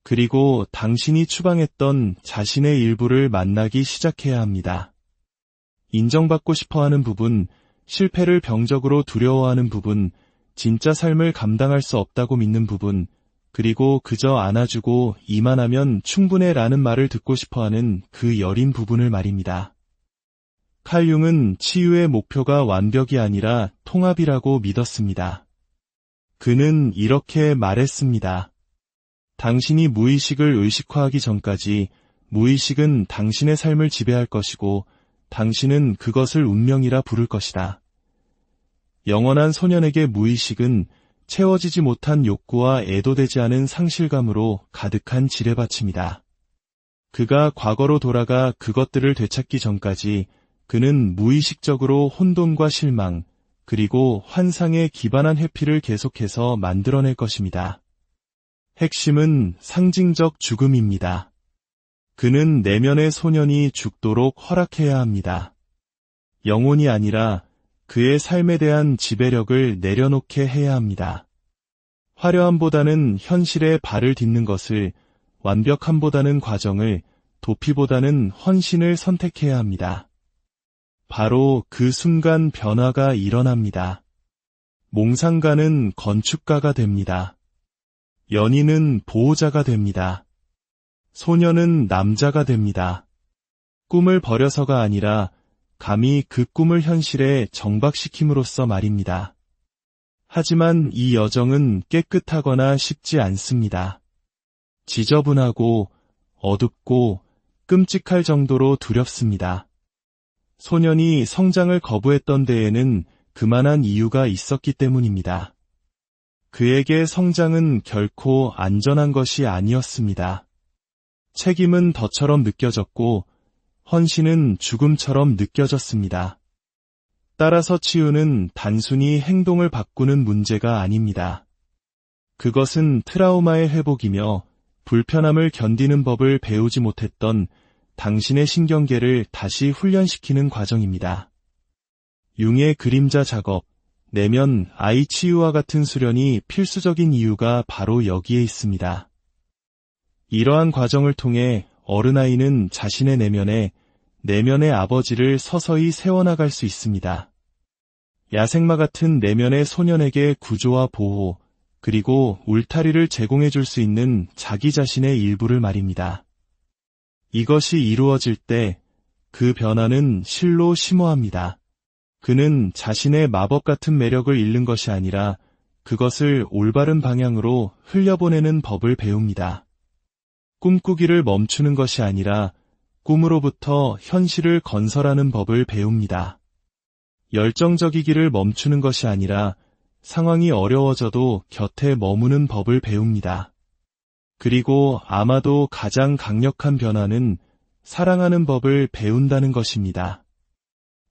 그리고 당신이 추방했던 자신의 일부를 만나기 시작해야 합니다. 인정받고 싶어하는 부분, 실패를 병적으로 두려워하는 부분, 진짜 삶을 감당할 수 없다고 믿는 부분, 그리고 그저 안아주고 이만하면 충분해 라는 말을 듣고 싶어하는 그 여린 부분을 말입니다. 칼 융은 치유의 목표가 완벽이 아니라 통합이라고 믿었습니다. 그는 이렇게 말했습니다. 당신이 무의식을 의식화하기 전까지 무의식은 당신의 삶을 지배할 것이고 당신은 그것을 운명이라 부를 것이다. 영원한 소년에게 무의식은 채워지지 못한 욕구와 애도되지 않은 상실감으로 가득한 지뢰밭입니다. 그가 과거로 돌아가 그것들을 되찾기 전까지 그는 무의식적으로 혼돈과 실망, 그리고 환상에 기반한 회피를 계속해서 만들어낼 것입니다. 핵심은 상징적 죽음입니다. 그는 내면의 소년이 죽도록 허락해야 합니다. 영혼이 아니라 그의 삶에 대한 지배력을 내려놓게 해야 합니다. 화려함보다는 현실에 발을 딛는 것을, 완벽함보다는 과정을, 도피보다는 헌신을 선택해야 합니다. 바로 그 순간 변화가 일어납니다. 몽상가는 건축가가 됩니다. 연인은 보호자가 됩니다. 소년은 남자가 됩니다. 꿈을 버려서가 아니라 감히 그 꿈을 현실에 정박시킴으로써 말입니다. 하지만 이 여정은 깨끗하거나 쉽지 않습니다. 지저분하고 어둡고 끔찍할 정도로 두렵습니다. 소년이 성장을 거부했던 데에는 그만한 이유가 있었기 때문입니다. 그에게 성장은 결코 안전한 것이 아니었습니다. 책임은 덫처럼 느껴졌고 헌신은 죽음처럼 느껴졌습니다. 따라서 치유는 단순히 행동을 바꾸는 문제가 아닙니다. 그것은 트라우마의 회복이며 불편함을 견디는 법을 배우지 못했던 당신의 신경계를 다시 훈련시키는 과정입니다. 융의 그림자 작업, 내면 아이 치유와 같은 수련이 필수적인 이유가 바로 여기에 있습니다. 이러한 과정을 통해 어른아이는 자신의 내면의 아버지를 서서히 세워나갈 수 있습니다. 야생마 같은 내면의 소년에게 구조와 보호, 그리고 울타리를 제공해 줄 수 있는 자기 자신의 일부를 말입니다. 이것이 이루어질 때 그 변화는 실로 심오합니다. 그는 자신의 마법 같은 매력을 잃는 것이 아니라 그것을 올바른 방향으로 흘려보내는 법을 배웁니다. 꿈꾸기를 멈추는 것이 아니라 꿈으로부터 현실을 건설하는 법을 배웁니다. 열정적이기를 멈추는 것이 아니라 상황이 어려워져도 곁에 머무는 법을 배웁니다. 그리고 아마도 가장 강력한 변화는 사랑하는 법을 배운다는 것입니다.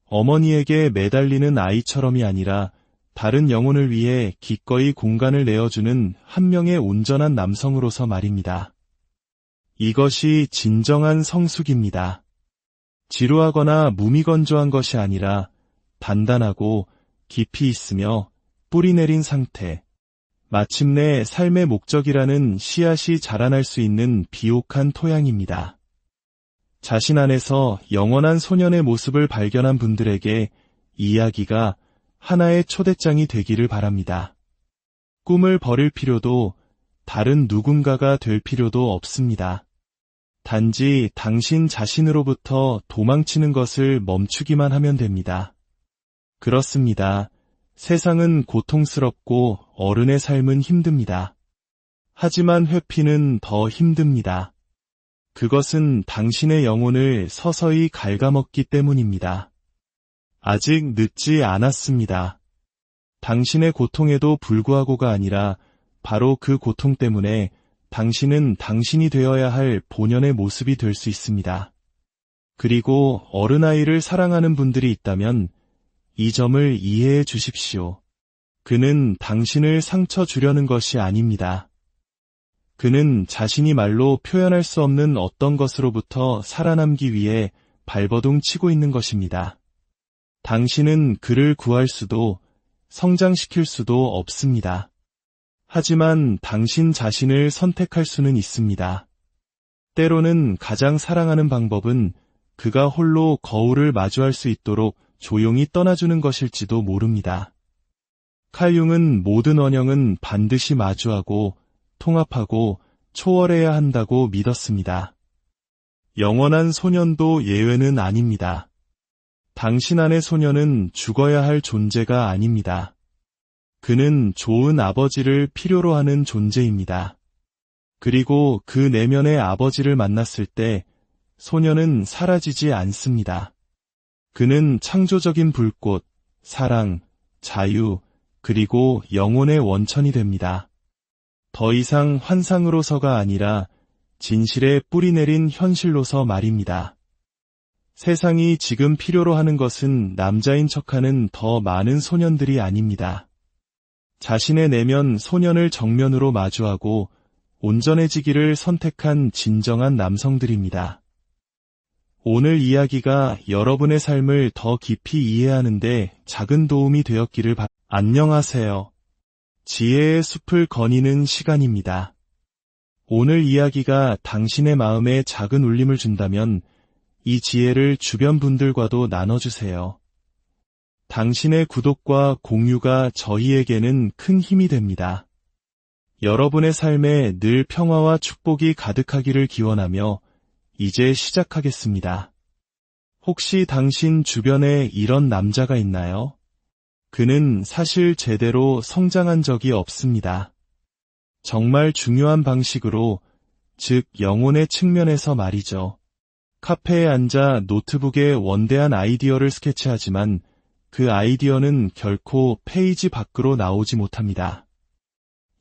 어머니에게 매달리는 아이처럼이 아니라 다른 영혼을 위해 기꺼이 공간을 내어주는 한 명의 온전한 남성으로서 말입니다. 이것이 진정한 성숙입니다. 지루하거나 무미건조한 것이 아니라 단단하고 깊이 있으며 뿌리 내린 상태, 마침내 삶의 목적이라는 씨앗이 자라날 수 있는 비옥한 토양입니다. 자신 안에서 영원한 소년의 모습을 발견한 분들에게 이 이야기가 하나의 초대장이 되기를 바랍니다. 꿈을 버릴 필요도 다른 누군가가 될 필요도 없습니다. 단지 당신 자신으로부터 도망치는 것을 멈추기만 하면 됩니다. 그렇습니다. 세상은 고통스럽고 어른의 삶은 힘듭니다. 하지만 회피는 더 힘듭니다. 그것은 당신의 영혼을 서서히 갉아먹기 때문입니다. 아직 늦지 않았습니다. 당신의 고통에도 불구하고가 아니라 바로 그 고통 때문에 당신은 당신이 되어야 할 본연의 모습이 될 수 있습니다. 그리고 어른아이를 사랑하는 분들이 있다면 이 점을 이해해 주십시오. 그는 당신을 상처 주려는 것이 아닙니다. 그는 자신이 말로 표현할 수 없는 어떤 것으로부터 살아남기 위해 발버둥 치고 있는 것입니다. 당신은 그를 구할 수도 성장시킬 수도 없습니다. 하지만 당신 자신을 선택할 수는 있습니다. 때로는 가장 사랑하는 방법은 그가 홀로 거울을 마주할 수 있도록 조용히 떠나주는 것일지도 모릅니다. 칼 융은 모든 원형은 반드시 마주하고 통합하고 초월해야 한다고 믿었습니다. 영원한 소년도 예외는 아닙니다. 당신 안의 소년은 죽어야 할 존재가 아닙니다. 그는 좋은 아버지를 필요로 하는 존재입니다. 그리고 그 내면의 아버지를 만났을 때 소년은 사라지지 않습니다. 그는 창조적인 불꽃, 사랑, 자유, 그리고 영혼의 원천이 됩니다. 더 이상 환상으로서가 아니라 진실에 뿌리내린 현실로서 말입니다. 세상이 지금 필요로 하는 것은 남자인 척하는 더 많은 소년들이 아닙니다. 자신의 내면 소년을 정면으로 마주하고 온전해지기를 선택한 진정한 남성들입니다. 오늘 이야기가 여러분의 삶을 더 깊이 이해하는데 작은 도움이 되었기를 바랍니다. 안녕하세요. 지혜의 숲을 거니는 시간입니다. 오늘 이야기가 당신의 마음에 작은 울림을 준다면 이 지혜를 주변 분들과도 나눠주세요. 당신의 구독과 공유가 저희에게는 큰 힘이 됩니다. 여러분의 삶에 늘 평화와 축복이 가득하기를 기원하며 이제 시작하겠습니다. 혹시 당신 주변에 이런 남자가 있나요? 그는 사실 제대로 성장한 적이 없습니다. 정말 중요한 방식으로, 즉 영혼의 측면에서 말이죠. 카페에 앉아 노트북에 원대한 아이디어를 스케치하지만 그 아이디어는 결코 페이지 밖으로 나오지 못합니다.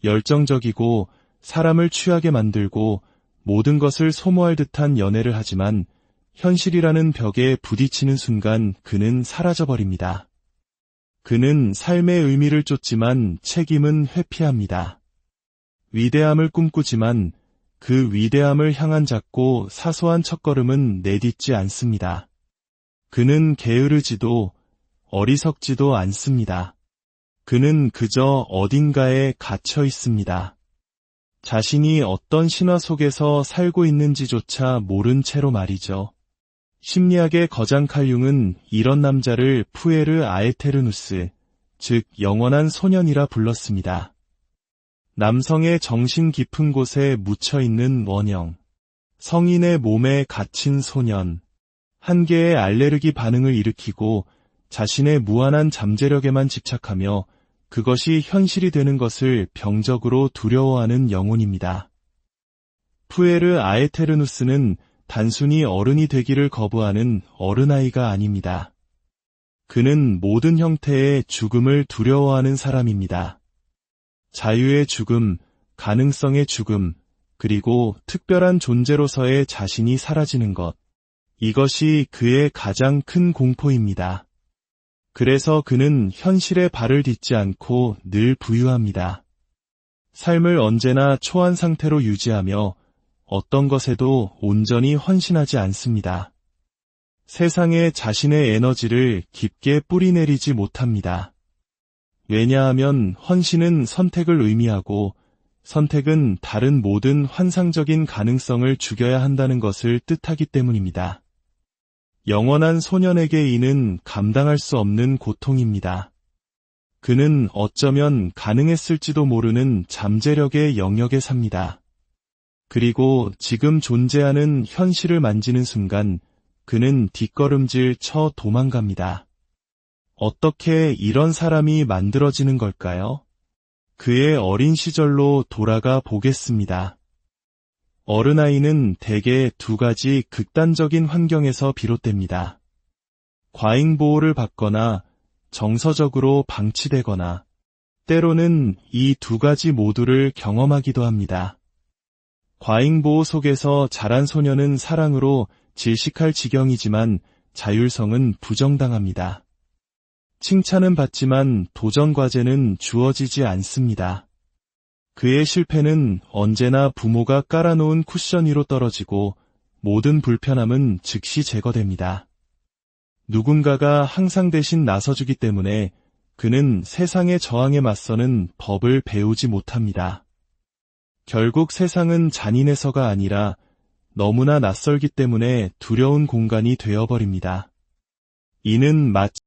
열정적이고 사람을 취하게 만들고 모든 것을 소모할 듯한 연애를 하지만 현실이라는 벽에 부딪히는 순간 그는 사라져버립니다. 그는 삶의 의미를 쫓지만 책임은 회피합니다. 위대함을 꿈꾸지만 그 위대함을 향한 작고 사소한 첫걸음은 내딛지 않습니다. 그는 게으르지도 어리석지도 않습니다. 그는 그저 어딘가에 갇혀 있습니다. 자신이 어떤 신화 속에서 살고 있는지조차 모른 채로 말이죠. 심리학의 거장 칼 융은 이런 남자를 푸에르 아에테르누스, 즉 영원한 소년이라 불렀습니다. 남성의 정신 깊은 곳에 묻혀있는 원형, 성인의 몸에 갇힌 소년, 한 개의 알레르기 반응을 일으키고 자신의 무한한 잠재력에만 집착하며 그것이 현실이 되는 것을 병적으로 두려워하는 영혼입니다. 푸에르 아에테르누스는 단순히 어른이 되기를 거부하는 어른아이가 아닙니다. 그는 모든 형태의 죽음을 두려워하는 사람입니다. 자유의 죽음, 가능성의 죽음, 그리고 특별한 존재로서의 자신이 사라지는 것. 이것이 그의 가장 큰 공포입니다. 그래서 그는 현실에 발을 딛지 않고 늘 부유합니다. 삶을 언제나 초안 상태로 유지하며 어떤 것에도 온전히 헌신하지 않습니다. 세상에 자신의 에너지를 깊게 뿌리내리지 못합니다. 왜냐하면 헌신은 선택을 의미하고 선택은 다른 모든 환상적인 가능성을 죽여야 한다는 것을 뜻하기 때문입니다. 영원한 소년에게 이는 감당할 수 없는 고통입니다. 그는 어쩌면 가능했을지도 모르는 잠재력의 영역에 삽니다. 그리고 지금 존재하는 현실을 만지는 순간 그는 뒷걸음질 쳐 도망갑니다. 어떻게 이런 사람이 만들어지는 걸까요? 그의 어린 시절로 돌아가 보겠습니다. 어른아이는 대개 두 가지 극단적인 환경에서 비롯됩니다. 과잉보호를 받거나 정서적으로 방치되거나 때로는 이 두 가지 모두를 경험하기도 합니다. 과잉보호 속에서 자란 소년은 사랑으로 질식할 지경이지만 자율성은 부정당합니다. 칭찬은 받지만 도전 과제는 주어지지 않습니다. 그의 실패는 언제나 부모가 깔아놓은 쿠션 위로 떨어지고 모든 불편함은 즉시 제거됩니다. 누군가가 항상 대신 나서주기 때문에 그는 세상의 저항에 맞서는 법을 배우지 못합니다. 결국 세상은 잔인해서가 아니라 너무나 낯설기 때문에 두려운 공간이 되어버립니다. 이는 마치